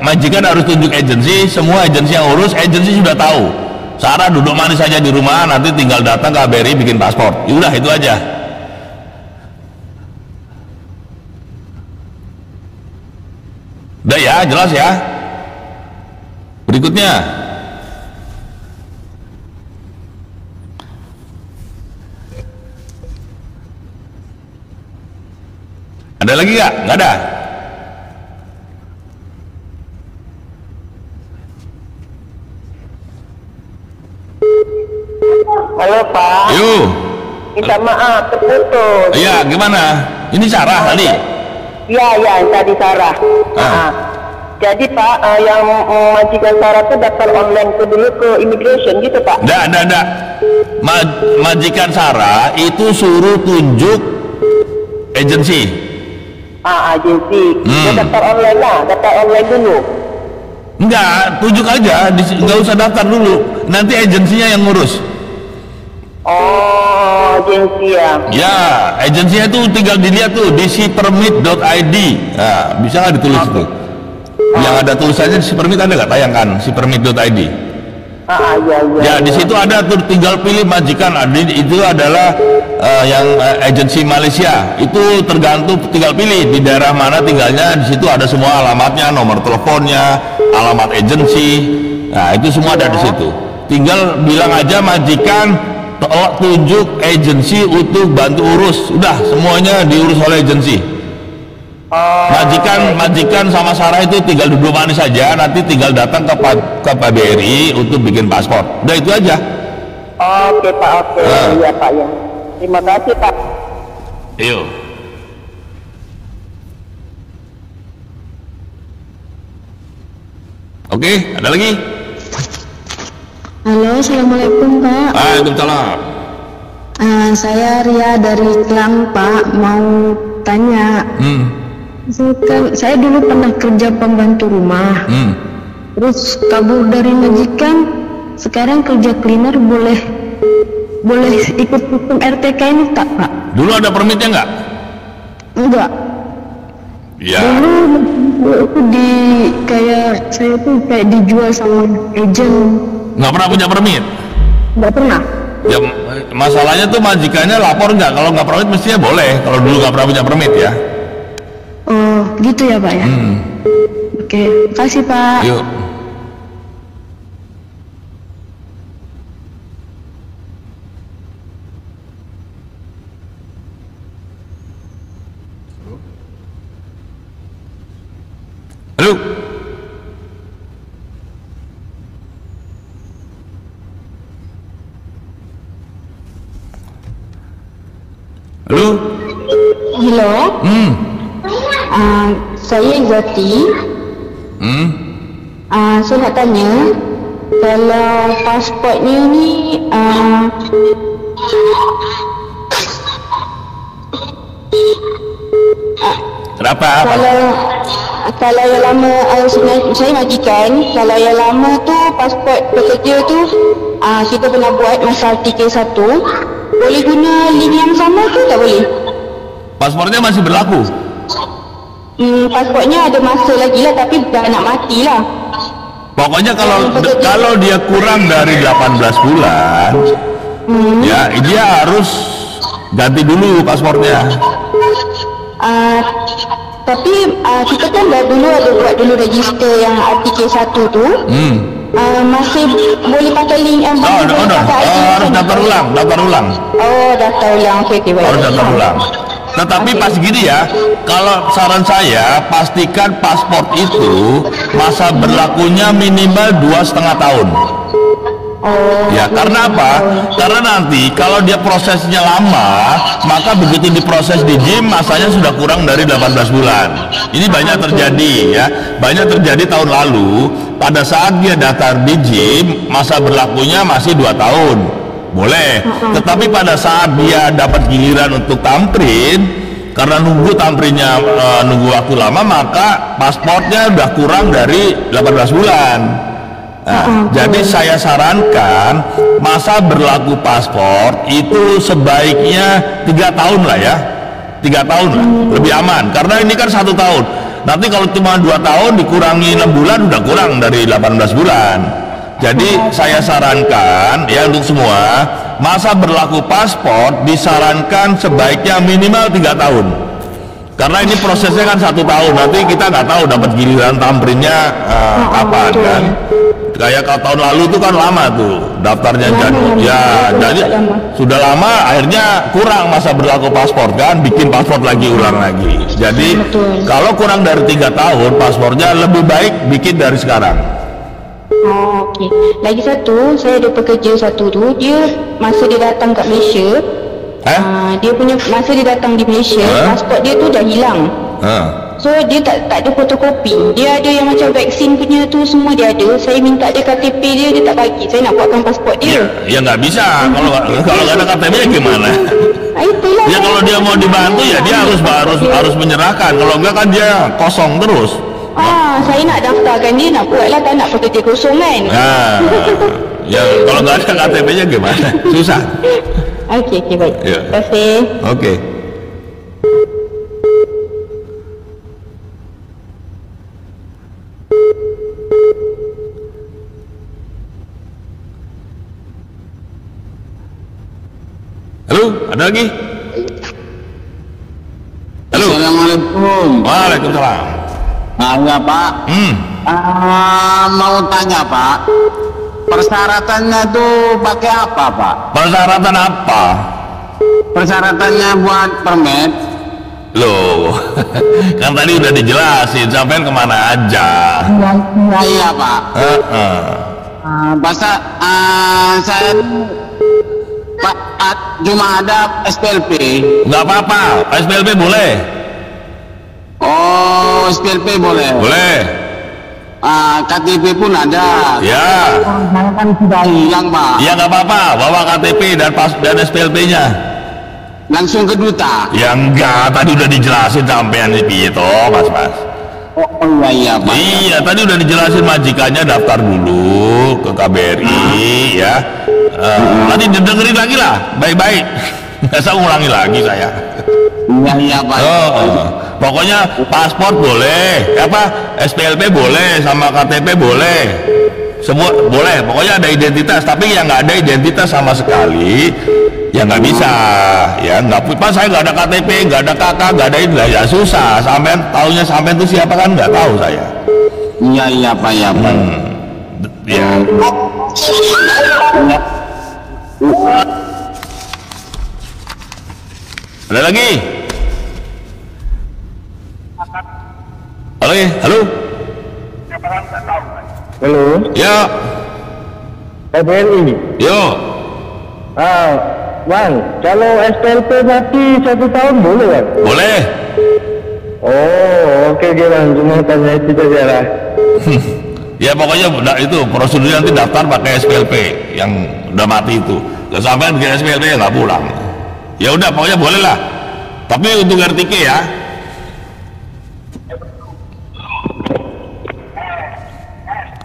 Speaker 2: majikan harus tunjuk agensi, semua agensi yang urus, agensi sudah tahu. Sarah duduk manis saja di rumah, nanti tinggal datang ke KBRI bikin paspor. Udah itu aja. Udah ya, jelas ya. Berikutnya. Ada lagi nggak? Nggak ada.
Speaker 4: Halo Pak.
Speaker 2: Yuk.
Speaker 4: Minta maaf, terputus.
Speaker 2: Iya, gimana? Ini Sarah tadi.
Speaker 4: Iya, yang tadi Sarah. Jadi Pak, yang majikan Sarah itu daftar online dulu ke immigration gitu Pak?
Speaker 2: Nggak. Majikan Sarah itu suruh tunjuk agensi.
Speaker 4: Agensi. Dia daftar online lah, daftar online dulu.
Speaker 2: Enggak, tunjuk aja, nggak usah daftar dulu. Nanti agensinya yang ngurus.
Speaker 4: Oh, agensi ya? Ya,
Speaker 2: agensinya itu tinggal dilihat tuh di sipermit.id. Nah, bisa nggak ditulis itu? Yang ada tulisannya sipermit ada nggak? Tayangkan sipermit.id. Ya, di situ ada tuh, tinggal pilih majikan. Itu adalah yang agensi Malaysia. Itu tergantung, tinggal pilih di daerah mana tinggalnya. Di situ ada semua alamatnya, nomor teleponnya, alamat agensi. Nah, itu semua ada di situ. Tinggal bilang aja majikan tunjuk agensi untuk bantu urus. Udah, semuanya diurus oleh agensi. Majikan sama Sarah itu tinggal duduk manis saja, nanti tinggal datang ke KBRI untuk bikin paspor. Udah itu aja.
Speaker 4: Oke Pak, oke. Iya Pak ya. Terima kasih Pak.
Speaker 2: Yuk. Oke, ada lagi?
Speaker 5: Halo, assalamualaikum Pak.
Speaker 2: Waalaikumsalam.
Speaker 5: Saya Ria dari Klang Pak, mau tanya. Saya dulu pernah kerja pembantu rumah, terus kabur dari majikan, sekarang kerja cleaner, boleh ikut hukum RTK ini tak Pak?
Speaker 2: Dulu ada permitnya nggak?
Speaker 5: Enggak.
Speaker 2: Ya.
Speaker 5: Dulu itu saya tuh kayak dijual sama agent.
Speaker 2: Nggak pernah punya permit?
Speaker 5: Nggak pernah. Ya,
Speaker 2: masalahnya tuh majikannya lapor nggak? Kalau nggak permit mestinya boleh. Kalau dulu nggak pernah punya permit ya.
Speaker 5: Oh, gitu ya Pak ya. Oke, makasih Pak.
Speaker 2: Yuk. Halo. Halo.
Speaker 5: Halo. Saya Zati. Saya nak tanya, kalau pasportnya ni
Speaker 2: kenapa?
Speaker 5: Kalau yang lama, saya majikan, kalau yang lama tu pasport pekerja tu kita pernah buat masa TK1, boleh guna link yang sama tu tak boleh?
Speaker 2: Pasportnya masih berlaku?
Speaker 5: Pasportnya ada masa lagi lah, tapi dah nak mati lah.
Speaker 2: Pokoknya kalau dia kurang dari 18 bulan, ya dia harus ganti dulu pasportnya.
Speaker 5: Tapi kita kan dah dulu ada buat dulu register yang RTK1 tu. Masih boleh pakai link yang
Speaker 2: harus daftar ulang.
Speaker 5: Oh, daftar ulang. Okey,
Speaker 2: harus daftar ulang. Tetapi pas gini ya, kalau saran saya pastikan paspor itu masa berlakunya minimal 2,5 tahun. Ya, karena apa? Karena nanti kalau dia prosesnya lama, maka begitu diproses di JIM masanya sudah kurang dari 18 bulan. Ini banyak terjadi ya, banyak terjadi tahun lalu. Pada saat dia daftar di JIM, masa berlakunya masih 2 tahun. Boleh, tetapi pada saat dia dapat giliran untuk tamtrin, karena nunggu tamprinnya nunggu waktu lama, maka pasportnya udah kurang dari 18 bulan. Nah, jadi saya sarankan masa berlaku paspor itu sebaiknya 3 tahun lah ya, 3 tahun lah, lebih aman. Karena ini kan 1 tahun. Nanti kalau cuma 2 tahun dikurangi 6 bulan udah kurang dari 18 bulan. Jadi saya sarankan ya untuk semua, masa berlaku paspor disarankan sebaiknya minimal 3 tahun. Karena ini prosesnya kan 1 tahun. Nanti kita nggak tahu dapat giliran tamprinnya kapan kan. Kayak kalau tahun lalu itu kan lama tuh daftarnya, jadi sudah lama akhirnya kurang masa berlaku paspor kan, bikin paspor lagi, ulang lagi. Jadi kalau kurang dari 3 tahun paspornya lebih baik bikin dari sekarang.
Speaker 5: Okey. Lagi satu, saya ada pekerja satu tu, dia masa dia datang kat Malaysia, dia punya masa dia datang di Malaysia, pasport dia tu dah hilang. So dia tak ada fotokopi. Dia ada yang macam vaksin punya tu, semua dia ada. Saya minta dia KTP dia tak bagi. Saya nak buatkan pasport dia.
Speaker 2: Ya nggak bisa. Kalau nggak ada KTP gimana?
Speaker 5: Itulah.
Speaker 2: Ya kalau dia mau dibantu ya dia harus menyerahkan. Kalau enggak kan dia kosong terus.
Speaker 5: Saya nak daftarkan dia, nak buatlah, tak nak pekerja kosong kan.
Speaker 2: Ya kalau nggak ada KTP-nya gimana? Susah.
Speaker 5: Okey, baik.
Speaker 2: Ya.
Speaker 5: Terima kasih.
Speaker 2: Oke. Halo, ada lagi? Halo.
Speaker 6: Assalamualaikum.
Speaker 2: Waalaikumsalam.
Speaker 6: Ya Pak. Mau tanya Pak, persyaratannya tuh pakai apa Pak?
Speaker 2: Persyaratan apa?
Speaker 6: Persyaratannya buat permit.
Speaker 2: Loh, kan tadi udah dijelasin, sampean kemana aja?
Speaker 6: Iya Pak. Bahasa saya Pak cuma ada SPLP.
Speaker 2: Nggak apa-apa, SPLP boleh.
Speaker 6: Oh, SPLP boleh.
Speaker 2: Boleh.
Speaker 6: KTP pun ada.
Speaker 2: Ya.
Speaker 6: Saya kan sudah hilang Pak.
Speaker 2: Ya nggak apa-apa, bawa KTP dan SPLP-nya.
Speaker 6: Langsung ke duta.
Speaker 2: Ya enggak, tadi udah dijelasin sampean itu, Mas.
Speaker 6: Oh iya Pak.
Speaker 2: Iya, tadi udah dijelasin majikannya daftar dulu ke KBRI ya. Nanti dengerin lagi lah, baik-baik. Nggak usah ulangi lagi saya.
Speaker 6: Iya Pak.
Speaker 2: Pokoknya paspor boleh, SPLP boleh, sama KTP boleh, semua boleh. Pokoknya ada identitas, tapi yang nggak ada identitas sama sekali, ya nggak bisa. Ya nggak, pas saya nggak ada KTP, nggak ada kakak, nggak ada ini, ya susah. Sampean taunya sampean itu siapa kan nggak tahu saya.
Speaker 6: Iya Pak, ya Pak.
Speaker 2: Ya. Ada lagi? Halo?
Speaker 7: Halo?
Speaker 2: Ya.
Speaker 7: KBRI?
Speaker 2: Yo.
Speaker 7: Bang, kalau SPLP mati 1 tahun boleh kan?
Speaker 2: Boleh.
Speaker 7: Oh, oke Bang, cuma tanya itu saja lah.
Speaker 2: Ya pokoknya itu prosedurnya nanti daftar pakai SPLP yang udah mati itu. Gak sampai bikin SPLP ya nggak pulang. Ya udah pokoknya boleh lah. Tapi untuk RTK ya.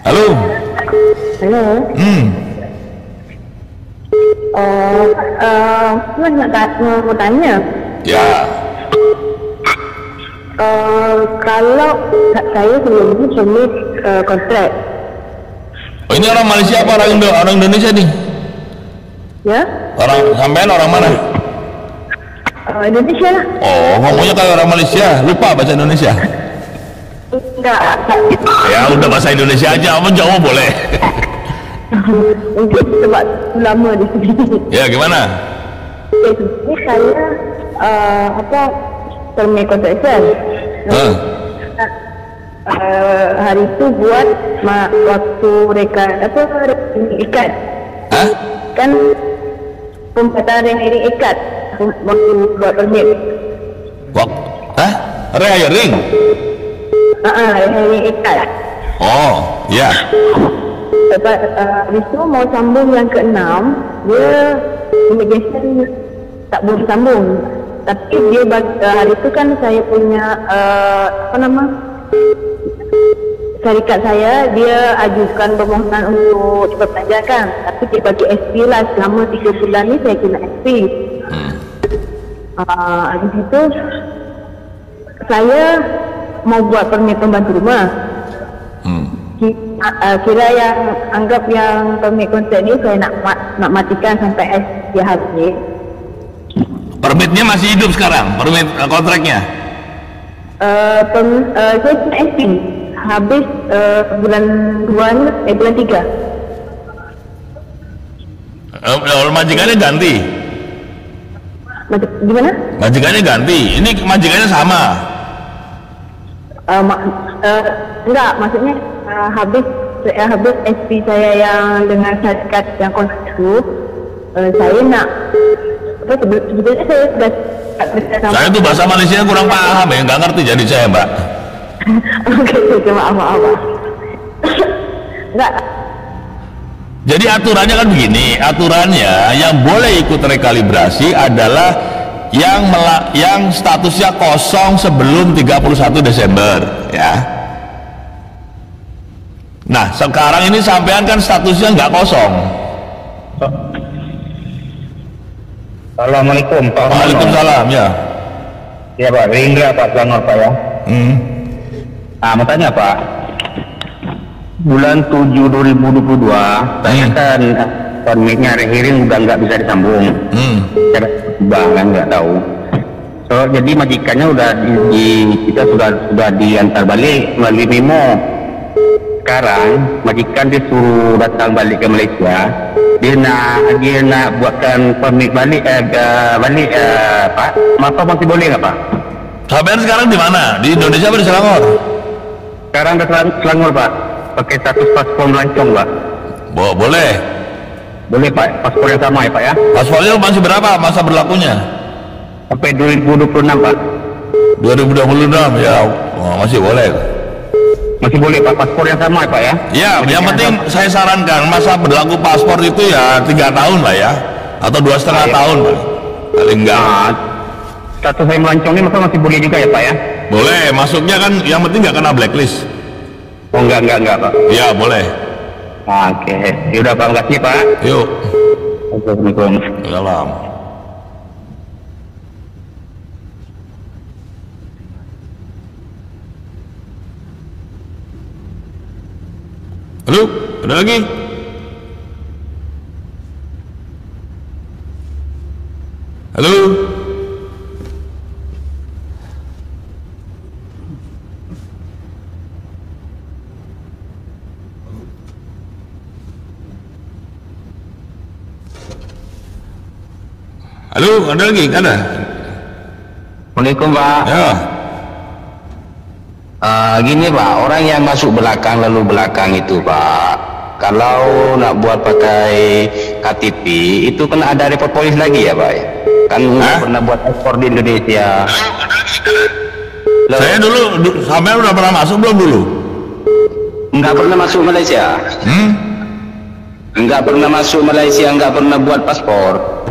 Speaker 2: Halo.
Speaker 5: Halo. Mau tanya.
Speaker 2: Ya.
Speaker 5: Kalau saya sebelum ini submit kontrak.
Speaker 2: Oh ini orang Malaysia apa orang Indonesia nih?
Speaker 5: Ya?
Speaker 2: Sampean orang mana?
Speaker 5: Indonesia lah.
Speaker 2: Oh, ngomongnya kayak orang Malaysia, lupa bahasa Indonesia.
Speaker 5: Enggak.
Speaker 2: Ya udah bahasa Indonesia aja, apa Jawa boleh.
Speaker 5: Mungkin sebab lama di sini.
Speaker 2: Ya gimana?
Speaker 5: Ini saya termin kontraksion. Hari itu buat waktu ikat. Kan pembuatan ring ikat waktu buat permit.
Speaker 2: Ring?
Speaker 5: Ring ikat.
Speaker 2: Oh, ya.
Speaker 5: Lepas itu mau sambung yang ke-6, dia immigration tak boleh sambung. Tapi dia hari itu kan saya punya syarikat saya, dia ajukan permohonan untuk diperpanjangkan, tapi dia bagi SP lah selama 3 bulan ni saya kena SP. Habis itu saya mau buat permit pembantu rumah. Kira yang anggap yang permit kontrak ni saya nak matikan sampai SP habis.
Speaker 2: Permitnya masih hidup sekarang, permit kontraknya?
Speaker 5: Saya kena SP habis bulan 2 bulan 3.
Speaker 2: Majikannya ganti?
Speaker 5: Gimana?
Speaker 2: Majikannya ganti, ini majikannya sama?
Speaker 5: Enggak, maksudnya habis SP saya yang dengan syarikat yang kontrak itu, saya nak sebetulnya saya sudah
Speaker 2: saya tuh bahasa Malaysia kurang paham ya, nggak ngerti jadi saya, Mbak.
Speaker 5: Oke, maaf. Enggak.
Speaker 2: Jadi aturannya kan begini, aturannya yang boleh ikut rekalibrasi adalah yang statusnya kosong sebelum 31 Desember, ya. Nah, sekarang ini sampean kan statusnya nggak kosong.
Speaker 8: Assalamualaikum Pak.
Speaker 2: Waalaikumsalam, ya.
Speaker 8: Ya Pak, Rindra Pak Selangor Pak ya. Mau tanya Pak, bulan 7 2022 saya kan permitnya rehearing udah nggak bisa disambung. Kan nggak tahu. So jadi majikannya udah kita sudah diantar balik melalui memo. Sekarang majikan disuruh datang balik ke Malaysia. Dia nak buatkan permit balik Pak. Maka masih boleh nggak Pak?
Speaker 2: Sampean sekarang di mana? Di Indonesia atau di Selangor?
Speaker 8: Sekarang di Selangor Pak. Pakai status paspor melancong Pak.
Speaker 2: Boleh.
Speaker 8: Boleh Pak. Paspor yang sama ya Pak ya.
Speaker 2: Paspornya masih berapa masa berlakunya?
Speaker 8: Sampai 2026 Pak.
Speaker 2: 2026 ya. Masih boleh.
Speaker 8: Masih boleh Pak, paspor yang sama ya Pak ya?
Speaker 2: Ya, yang penting saya sarankan masa berlaku paspor itu ya 3 tahun lah ya, atau 2,5 tahun paling enggak.
Speaker 8: Status saya melancong ini masih boleh juga ya Pak ya?
Speaker 2: Boleh, masuknya kan yang penting nggak kena blacklist.
Speaker 8: Oh enggak Pak.
Speaker 2: Ya boleh.
Speaker 8: Oke, yaudah Pak, makasih Pak.
Speaker 2: Yuk.
Speaker 8: Assalamualaikum.
Speaker 2: Salam. Halo, ada lagi? Halo? Halo, ada lagi? Ada?
Speaker 6: Assalamualaikum Pak.
Speaker 2: Ya.
Speaker 6: Gini Pak, orang yang masuk belakang lalu belakang itu Pak, kalau nak buat pakai KTP itu kan ada report polis lagi ya Pak ya? Kan nggak pernah buat ekspor di Indonesia.
Speaker 2: Saya dulu sampai udah pernah masuk belum dulu?
Speaker 6: Nggak pernah masuk Malaysia. Nggak pernah masuk Malaysia, nggak pernah buat paspor.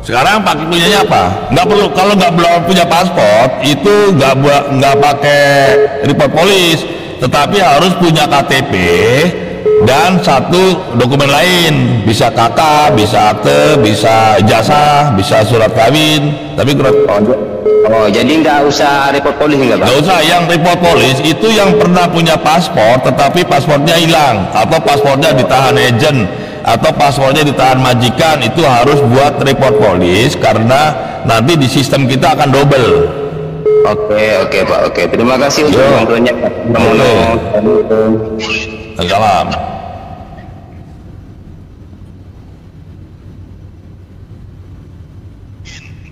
Speaker 2: Sekarang pakai punyanya apa? Nggak perlu, kalau nggak punya paspor itu nggak pakai report polis, tetapi harus punya KTP dan satu dokumen lain, bisa KK, bisa akte, bisa ijazah, bisa surat kawin. Tapi
Speaker 6: jadi nggak usah report polis nggak Pak?
Speaker 2: Nggak usah. Yang report polis itu yang pernah punya paspor tetapi paspornya hilang atau paspornya ditahan agent atau paspornya ditahan majikan, itu harus buat report polis karena nanti di sistem kita akan double.
Speaker 6: Oke Pak, oke. Terima kasih untuk bantuannya Pak.
Speaker 2: Salam.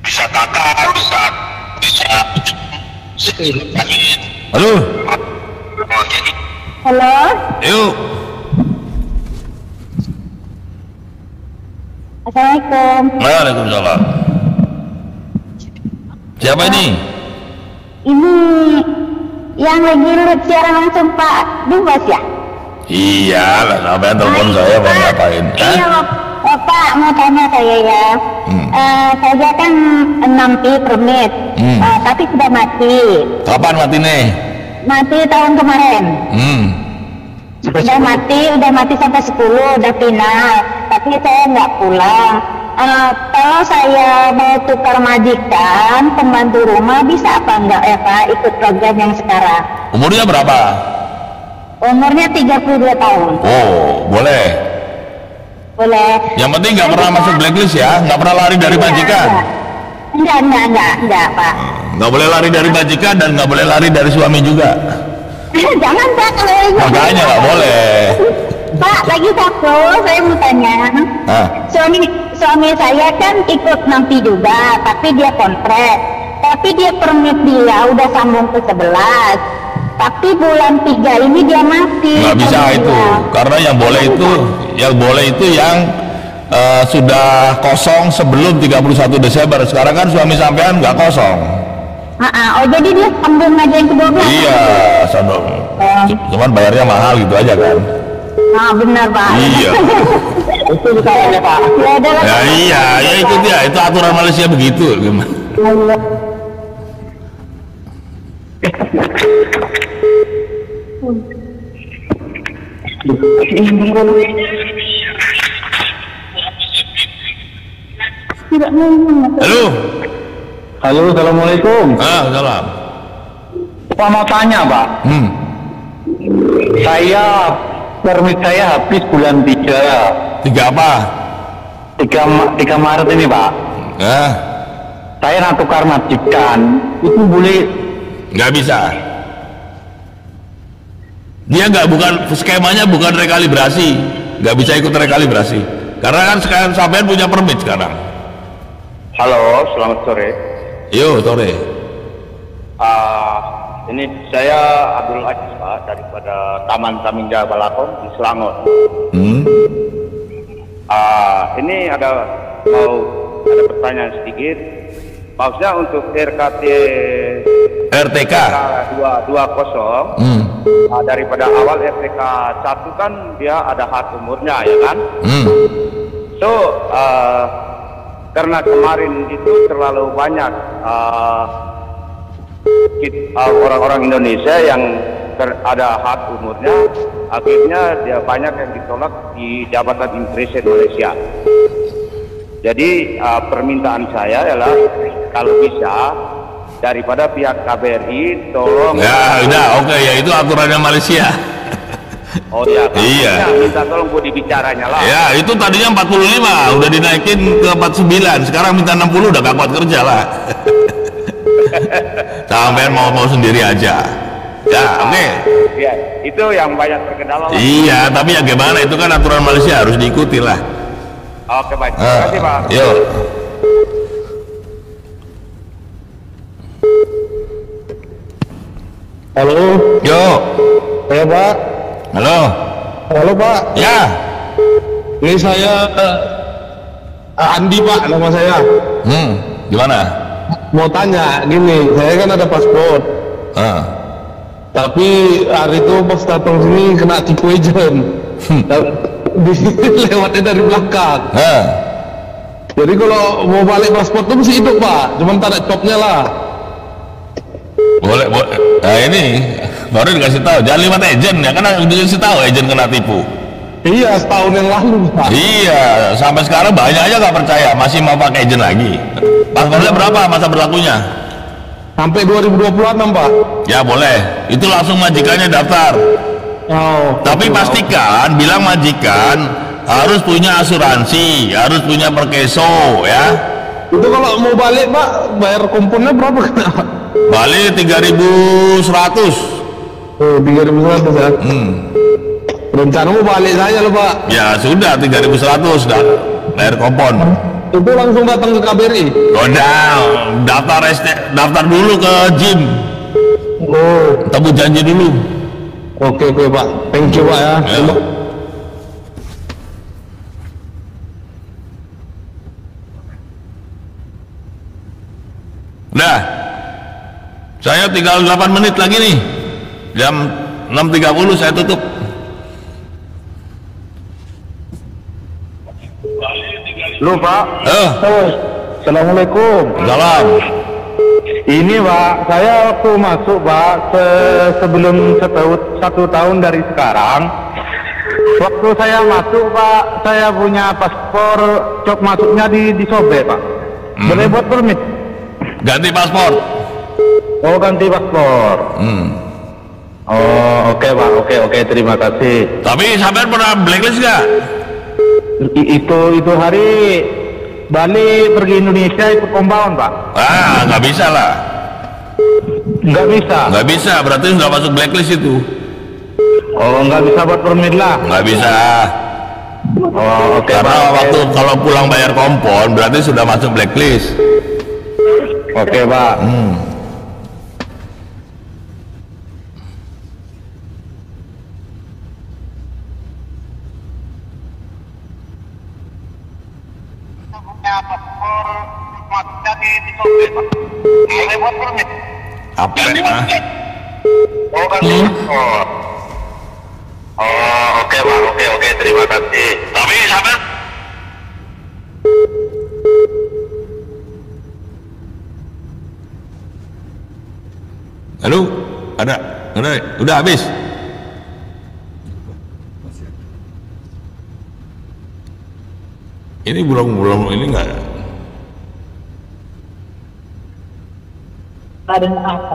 Speaker 2: Bisa kakak, bisa. Halo.
Speaker 5: Halo.
Speaker 2: Yuk.
Speaker 5: Assalamualaikum.
Speaker 2: Waalaikumsalam. Siapa ini?
Speaker 5: Ini yang lagi lihat siaran langsung Pak Dubas ya?
Speaker 2: Iya lah, sampai telepon saya mau ngapain?
Speaker 5: Iya,
Speaker 9: Pak, mau tanya saya ya. Saya kan 6 pi permit, tapi sudah mati.
Speaker 2: Kapan mati nih?
Speaker 9: Mati tahun kemarin. Udah mati sampai 10, udah final. Tapi saya nggak pulang. Kalau saya mau tukar majikan, pembantu rumah, bisa apa enggak ya Pak, ikut program yang sekarang?
Speaker 2: Umurnya berapa?
Speaker 9: Umurnya 32 tahun.
Speaker 2: Oh, boleh.
Speaker 9: Boleh.
Speaker 2: Yang penting nggak pernah masuk blacklist ya, nggak pernah lari dari majikan.
Speaker 9: Enggak Pak.
Speaker 2: Nggak boleh lari dari majikan dan nggak boleh lari dari suami juga.
Speaker 9: Jangan Pak, kalau
Speaker 2: makanya nggak boleh.
Speaker 9: Pak, lagi satu, saya mau tanya. Suami saya kan ikut nanti juga, tapi dia kontrak. Tapi dia permit dia udah sambung ke 11. Tapi bulan 3 ini dia mati.
Speaker 2: Nggak bisa itu, karena yang boleh itu yang sudah kosong sebelum 31 Desember. Sekarang kan suami sampean nggak kosong.
Speaker 9: Oh, jadi dia sambung aja yang ke-12?
Speaker 2: Iya, sambung. Cuman bayarnya mahal gitu aja kan.
Speaker 9: Benar Pak.
Speaker 2: Iya.
Speaker 9: Itu saya Pak.
Speaker 2: Ya iya, ya itu dia, itu aturan Malaysia begitu. Gimana? Halo.
Speaker 7: Halo, assalamualaikum.
Speaker 2: Salam.
Speaker 7: Pak mau tanya Pak. Saya permit saya habis bulan 3.
Speaker 2: 3 apa?
Speaker 7: 3 Maret ini Pak. Saya nak tukar majikan, itu boleh?
Speaker 2: Nggak bisa. Dia bukan skemanya, bukan rekalibrasi, nggak bisa ikut rekalibrasi. Karena kan sekarang sampean punya permit sekarang.
Speaker 8: Halo, selamat sore.
Speaker 2: Yo, sore.
Speaker 8: Ini saya Abdul Aziz Pak, daripada Taman Taminja Balakon di Selangor. Ini ada pertanyaan sedikit. Maksudnya untuk RTK 220, daripada awal RTK 1 kan dia ada hak umurnya ya kan. So karena kemarin itu terlalu banyak orang-orang Indonesia yang ada hak umurnya, akhirnya dia banyak yang ditolak di Jabatan Imigrasi Malaysia. Jadi permintaan saya adalah kalau bisa daripada pihak KBRI tolong.
Speaker 2: Ya udah, oke, ya itu aturannya Malaysia.
Speaker 8: Oh ya,
Speaker 2: iya.
Speaker 8: Minta tolong buat dibicaranya lah.
Speaker 2: Ya itu tadinya 45, udah dinaikin ke 49, sekarang minta 60, udah gak kuat kerja lah. Sampai mau sendiri aja. Ya oke.
Speaker 8: Ya, itu yang banyak terkendala.
Speaker 2: Iya, tapi ya gimana, itu kan aturan Malaysia, harus diikuti lah.
Speaker 8: Oke baik, terima kasih Pak.
Speaker 2: Yuk.
Speaker 7: Halo.
Speaker 2: Yo.
Speaker 7: Ya Pak.
Speaker 2: Halo.
Speaker 7: Halo Pak.
Speaker 2: Ya.
Speaker 7: Ini saya Andi Pak, nama saya.
Speaker 2: Gimana?
Speaker 7: Mau tanya gini, saya kan ada paspor. Tapi hari itu pas datang sini kena tipu agent. Lewatnya dari belakang. Jadi kalau mau balik paspor tuh mesti hidup Pak, cuman tak ada copnya lah.
Speaker 2: Boleh. Nah ini baru dikasih tahu, jangan liwat agent ya, karena udah dikasih tahu agent kena tipu.
Speaker 7: Iya, setahun yang lalu Pak.
Speaker 2: Iya, sampai sekarang banyak aja nggak percaya, masih mau pakai agent lagi. Paspornya berapa masa berlakunya?
Speaker 7: Sampai 2026 Pak.
Speaker 2: Ya boleh, itu langsung majikannya daftar. Tapi pastikan bilang majikan harus punya asuransi, harus punya perkeso ya.
Speaker 7: Itu kalau mau balik Pak, bayar komponnya berapa kena?
Speaker 2: Balik 3.100.
Speaker 7: Oh, 3.100 ya. Rencana mau balik saya loh Pak.
Speaker 2: Ya sudah 3.100 dah bayar kompon.
Speaker 7: Itu langsung datang ke KBRI.
Speaker 2: Daftar dulu ke gym. Temu janji dulu.
Speaker 7: Oke Pak, thank you Pak ya.
Speaker 2: Nah, saya tinggal 8 menit lagi nih. Jam 6.30 saya tutup.
Speaker 8: Lu Pak. Assalamualaikum.
Speaker 2: Salam.
Speaker 8: Ini Pak, saya waktu masuk Pak sebelum 1 tahun dari sekarang. Waktu saya masuk Pak, saya punya paspor, cok masuknya disobek Pak. Boleh buat permit?
Speaker 2: Ganti paspor.
Speaker 8: Oh, ganti paspor. Oh, oke Pak, oke, terima kasih.
Speaker 2: Tapi sampai pernah blacklist nggak?
Speaker 8: Itu hari balik pergi Indonesia ikut compound Pak.
Speaker 2: Nggak bisa lah.
Speaker 8: Nggak bisa?
Speaker 2: Nggak bisa, berarti nggak masuk blacklist itu.
Speaker 8: Oh, nggak bisa buat permit lah?
Speaker 2: Nggak bisa.
Speaker 8: Oh, oke.
Speaker 2: Karena
Speaker 8: Pak,
Speaker 2: waktu kalau pulang bayar kompon berarti sudah masuk blacklist.
Speaker 8: Oke Pak.
Speaker 2: Apa nih mah?
Speaker 8: Oh, oke Pak, oke, terima kasih.
Speaker 2: Tapi sampai halo, ada, udah habis. Ini belum ini enggak.
Speaker 9: Ada apa?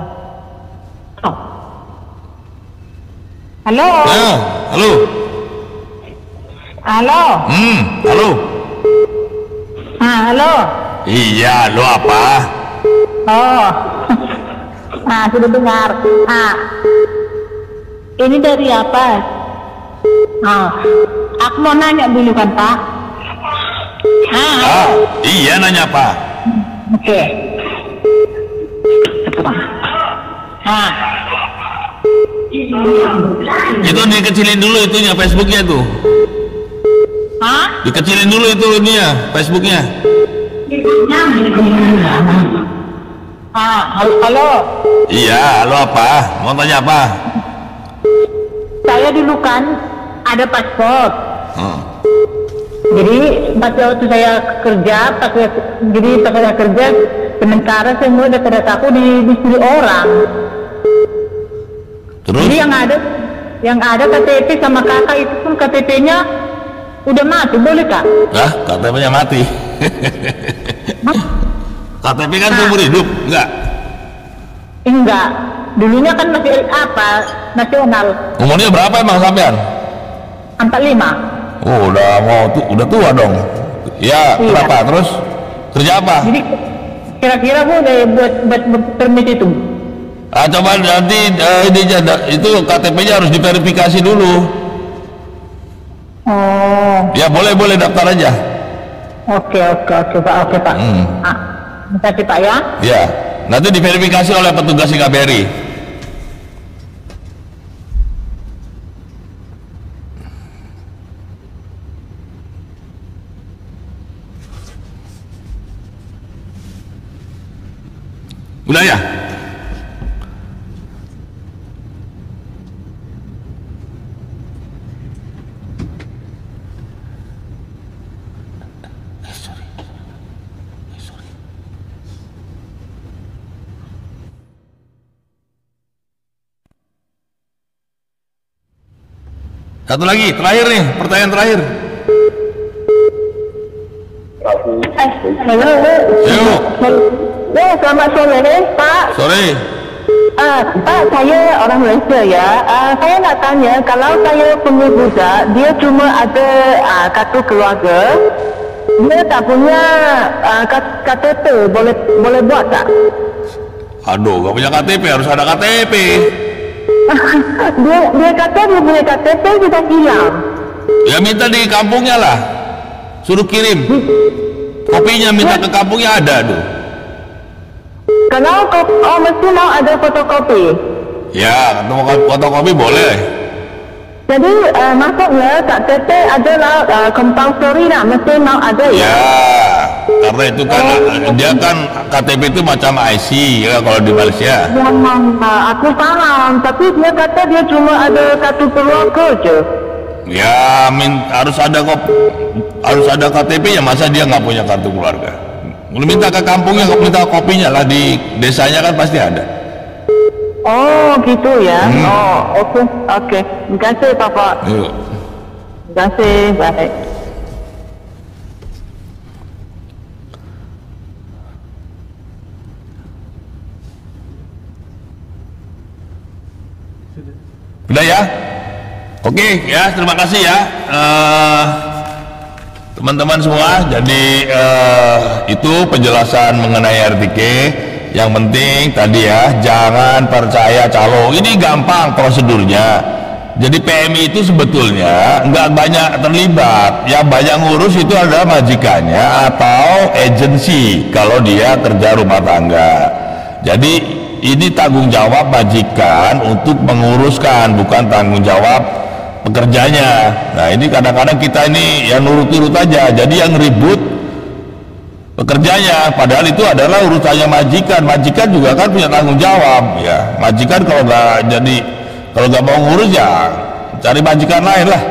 Speaker 9: Oh. Halo.
Speaker 2: Halo.
Speaker 9: Halo.
Speaker 2: Halo.
Speaker 9: Halo.
Speaker 2: Iya, lo apa?
Speaker 9: Oh. Sudah dengar. Ini dari apa? Aku mau nanya dulu kan Pak.
Speaker 2: Iya, nanya apa?
Speaker 9: Oke.
Speaker 2: Itu dikecilin dulu itunya Facebooknya tuh. Dikecilin dulu itu ininya Facebooknya.
Speaker 9: Halo.
Speaker 2: Iya, halo apa? Mau tanya apa?
Speaker 9: Saya dulu kan ada paspor. Jadi waktu saya kerja, pas saya kerja, sementara semua data-dataku disuruh orang.
Speaker 2: Terus?
Speaker 9: Jadi yang ada KTP sama kakak itu pun KTP-nya udah mati, boleh Kak?
Speaker 2: KTP-nya mati. KTP kan seumur hidup, enggak?
Speaker 9: Enggak. Dulunya kan masih nasional.
Speaker 2: Umurnya berapa emang sampean?
Speaker 9: 45.
Speaker 2: Oh, udah tua dong. Ya,
Speaker 9: iya.
Speaker 2: Kenapa? Terus kerja apa?
Speaker 9: Jadi kira-kira boleh buat permit itu?
Speaker 2: Coba nanti itu KTP-nya harus diverifikasi dulu.
Speaker 9: Oh.
Speaker 2: Ya boleh daftar aja.
Speaker 9: Oke Pak. Terima kasih Pak ya.
Speaker 2: Ya, nanti diverifikasi oleh petugas KBRI. Udah ya? Satu lagi, terakhir nih, pertanyaan terakhir.
Speaker 9: Halo.
Speaker 2: Yuk.
Speaker 9: Ya, selamat sore Pak.
Speaker 2: Sore.
Speaker 9: Pak, saya orang Malaysia ya. Saya nak tanya, kalau saya punya budak, dia cuma ada kartu keluarga, dia tak punya KTP, boleh buat tak?
Speaker 2: Aduh, gak punya KTP, harus ada KTP.
Speaker 9: dia kata dia punya KTP sudah hilang.
Speaker 2: Ya minta di kampungnya lah, suruh kirim kopinya, minta ke kampungnya ada tuh.
Speaker 9: Kalau mesti mau ada fotokopi.
Speaker 2: Ya, fotokopi boleh.
Speaker 9: Jadi maksudnya KTP adalah compulsory lah, mesti mau ada ya?
Speaker 2: Ya, karena itu kan dia kan KTP itu macam IC ya kalau di Malaysia.
Speaker 9: Aku paham, tapi dia kata dia cuma ada kartu keluarga aja.
Speaker 2: Ya, harus ada KTP ya, masa dia nggak punya kartu keluarga? Lu minta ke kampungnya, minta kopinya lah, di desanya kan pasti ada.
Speaker 4: Oh gitu ya. Oh oke. Terima kasih Bapak.
Speaker 2: Yuk.
Speaker 4: Terima kasih, baik.
Speaker 2: Udah ya? Oke ya, terima kasih ya teman-teman semua. Jadi itu penjelasan mengenai RTK. Yang penting tadi ya, jangan percaya calo. Ini gampang prosedurnya. Jadi PMI itu sebetulnya nggak banyak terlibat. Yang banyak ngurus itu adalah majikannya atau agensi kalau dia kerja rumah tangga. Jadi ini tanggung jawab majikan untuk menguruskan, bukan tanggung jawab pekerjanya. Nah ini kadang-kadang kita ini yang nurut-nurut aja, jadi yang ribut pekerjanya, padahal itu adalah urusannya majikan. Majikan juga kan punya tanggung jawab ya. Majikan kalau nggak mau ngurus ya cari majikan lain lah.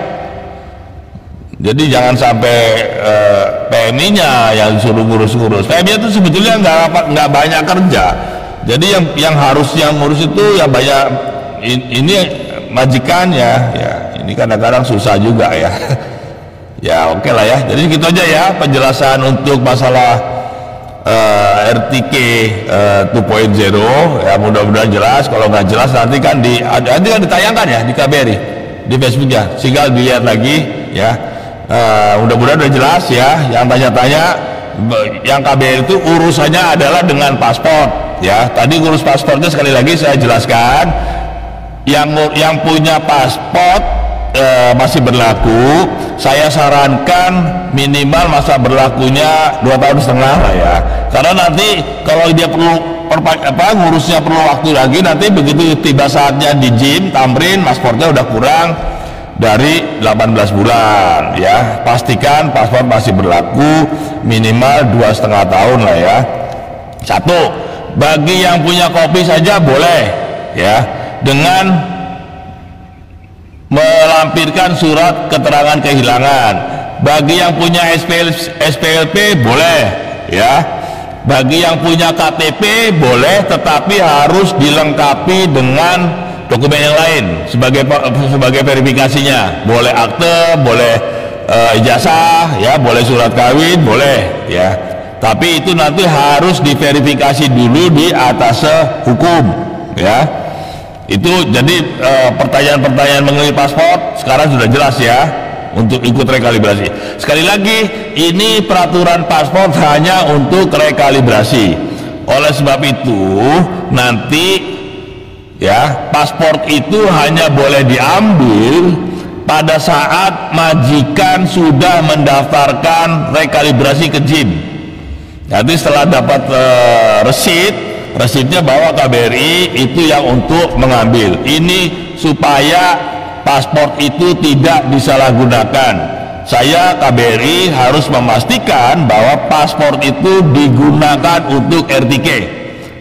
Speaker 2: Jadi jangan sampai PMI-nya yang suruh ngurus-ngurus. PMI itu sebetulnya nggak banyak kerja. Jadi yang harus yang ngurus itu ya banyak, ini majikannya ya. Ini kadang-kadang susah juga ya. Ya oke lah ya. Jadi gitu aja ya penjelasan untuk masalah RTK 2.0 ya, mudah-mudahan jelas. Kalau nggak jelas nanti kan ditayangkan ya di KBRI, di Facebooknya, sehingga dilihat lagi ya. Mudah-mudahan udah jelas ya. Yang tanya-tanya, yang KBRI itu urusannya adalah dengan paspor ya. Tadi ngurus paspornya sekali lagi saya jelaskan, yang punya paspor masih berlaku, saya sarankan minimal masa berlakunya 2,5 tahun lah ya. Karena nanti kalau dia perlu ngurusnya perlu waktu lagi, nanti begitu tiba saatnya di JIM, Tamrin, paspornya udah kurang dari 18 bulan ya. Pastikan paspor masih berlaku minimal 2,5 tahun lah ya. Satu, bagi yang punya kopi saja boleh ya, dengan melampirkan surat keterangan kehilangan. Bagi yang punya SPLP boleh ya. Bagi yang punya KTP boleh, tetapi harus dilengkapi dengan dokumen yang lain sebagai verifikasinya. Boleh akte, boleh ijazah ya, boleh surat kawin, boleh ya. Tapi itu nanti harus diverifikasi dulu di atas hukum ya. Itu jadi pertanyaan-pertanyaan mengenai paspor sekarang sudah jelas ya, untuk ikut rekalibrasi. Sekali lagi, ini peraturan paspor hanya untuk rekalibrasi. Oleh sebab itu nanti ya, paspor itu hanya boleh diambil pada saat majikan sudah mendaftarkan rekalibrasi ke JIM. Nanti setelah dapat resitnya bawa KBRI, itu yang untuk mengambil. Ini supaya paspor itu tidak disalahgunakan. Saya KBRI harus memastikan bahwa paspor itu digunakan untuk RTK,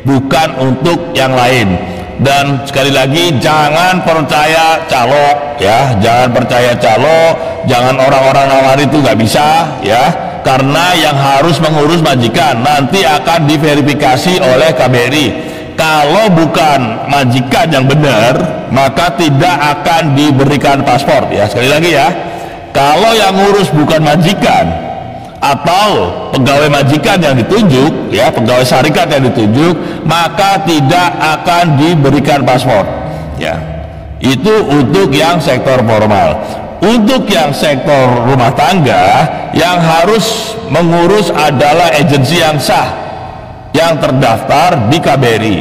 Speaker 2: bukan untuk yang lain. Dan sekali lagi, jangan percaya calo ya, jangan percaya calo, jangan orang-orang nawar itu nggak bisa ya. Karena yang harus mengurus majikan, nanti akan diverifikasi oleh KBRI. Kalau bukan majikan yang benar, maka tidak akan diberikan paspor ya. Sekali lagi ya, kalau yang ngurus bukan majikan atau pegawai majikan yang ditunjuk ya, pegawai syarikat yang ditunjuk, maka tidak akan diberikan paspor ya. Itu untuk yang sektor formal. Untuk yang sektor rumah tangga, yang harus mengurus adalah agensi yang sah, yang terdaftar di KBRI.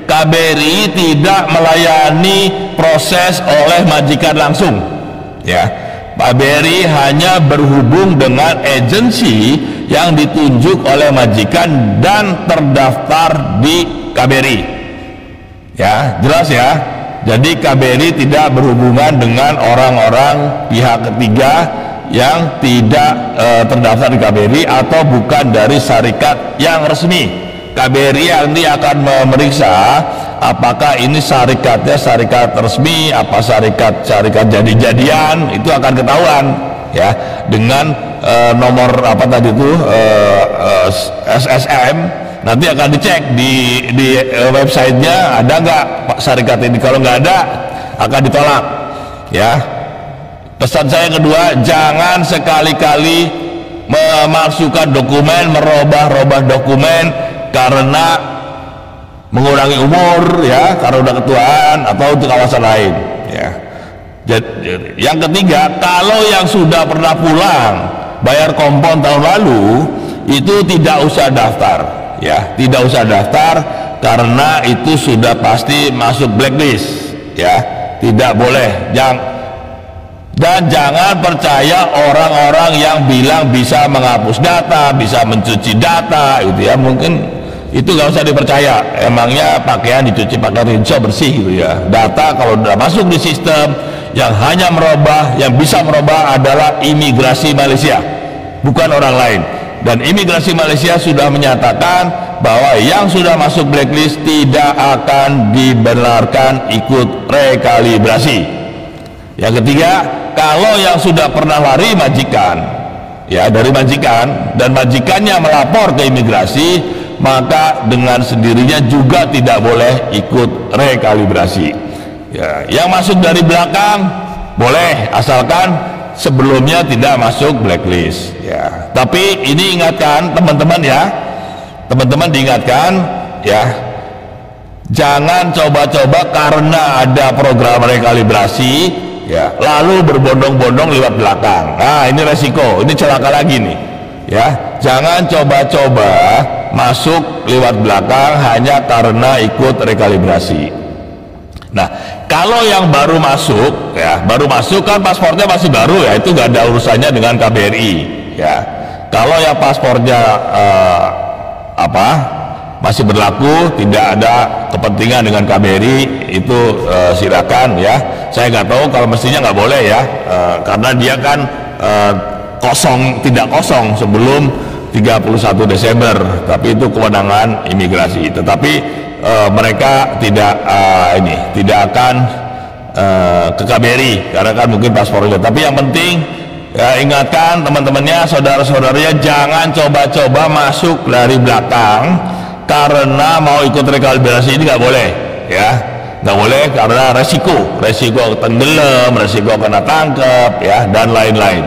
Speaker 2: KBRI tidak melayani proses oleh majikan langsung ya. KBRI hanya berhubung dengan agensi yang ditunjuk oleh majikan dan terdaftar di KBRI ya. Jelas ya. Jadi KBRI tidak berhubungan dengan orang-orang pihak ketiga yang tidak terdaftar di KBRI atau bukan dari syarikat yang resmi. KBRI nanti akan memeriksa apakah ini syarikatnya syarikat resmi, apa syarikat jadi-jadian, itu akan ketahuan ya dengan nomor apa tadi itu SSM. Nanti akan dicek di websitenya ada nggak Pak syarikat ini. Kalau nggak ada akan ditolak ya. Pesan saya kedua, jangan sekali-kali memasukkan dokumen, merubah-rubah dokumen karena mengurangi umur ya, karena udah ketuaan atau untuk kawasan lain ya. Yang ketiga, kalau yang sudah pernah pulang bayar kompon tahun lalu itu tidak usah daftar ya, tidak usah daftar karena itu sudah pasti masuk blacklist ya, tidak boleh. Dan jangan percaya orang-orang yang bilang bisa menghapus data, bisa mencuci data gitu ya, mungkin itu nggak usah dipercaya. Emangnya pakaian dicuci pakai rinso bersih gitu ya. Data kalau sudah masuk di sistem, yang hanya merubah, yang bisa merubah adalah imigrasi Malaysia, bukan orang lain. Dan imigrasi Malaysia sudah menyatakan bahwa yang sudah masuk blacklist tidak akan dibenarkan ikut rekalibrasi. Yang ketiga, kalau yang sudah pernah lari majikan ya, dari majikan dan majikannya melapor ke imigrasi, maka dengan sendirinya juga tidak boleh ikut rekalibrasi ya. Yang masuk dari belakang boleh asalkan sebelumnya tidak masuk blacklist ya. Tapi ini ingatkan teman-teman ya, teman-teman diingatkan ya, jangan coba-coba karena ada program rekalibrasi ya, lalu berbondong-bondong lewat belakang. Nah, ini resiko, ini celaka lagi nih ya. Jangan coba-coba masuk lewat belakang hanya karena ikut rekalibrasi. Nah, kalau yang baru masuk ya, baru masuk kan paspornya masih baru ya, itu nggak ada urusannya dengan KBRI ya. Kalau yang paspornya masih berlaku, tidak ada kepentingan dengan KBRI, itu silakan ya. Saya nggak tahu, kalau mestinya nggak boleh ya, karena dia kan tidak kosong sebelum 31 Desember, tapi itu kewenangan imigrasi. Tetapi mereka tidak akan ke KBRI karena kan mungkin paspornya. Tapi yang penting ya, ingatkan teman-temannya, saudara-saudaranya, jangan coba-coba masuk dari belakang karena mau ikut rekalibrasi. Ini nggak boleh ya, nggak boleh karena resiko tenggelam, resiko kena tangkap ya, dan lain-lain.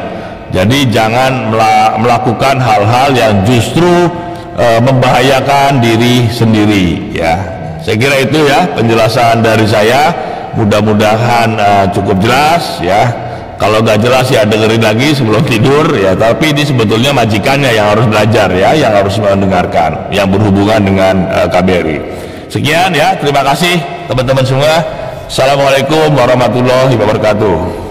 Speaker 2: Jadi jangan melakukan hal-hal yang justru membahayakan diri sendiri ya. Saya kira itu ya penjelasan dari saya, mudah-mudahan cukup jelas ya. Kalau nggak jelas ya dengerin lagi sebelum tidur ya. Tapi ini sebetulnya majikannya yang harus belajar ya, yang harus mendengarkan, yang berhubungan dengan KBRI. Sekian ya, terima kasih teman-teman semua. Assalamualaikum warahmatullahi wabarakatuh.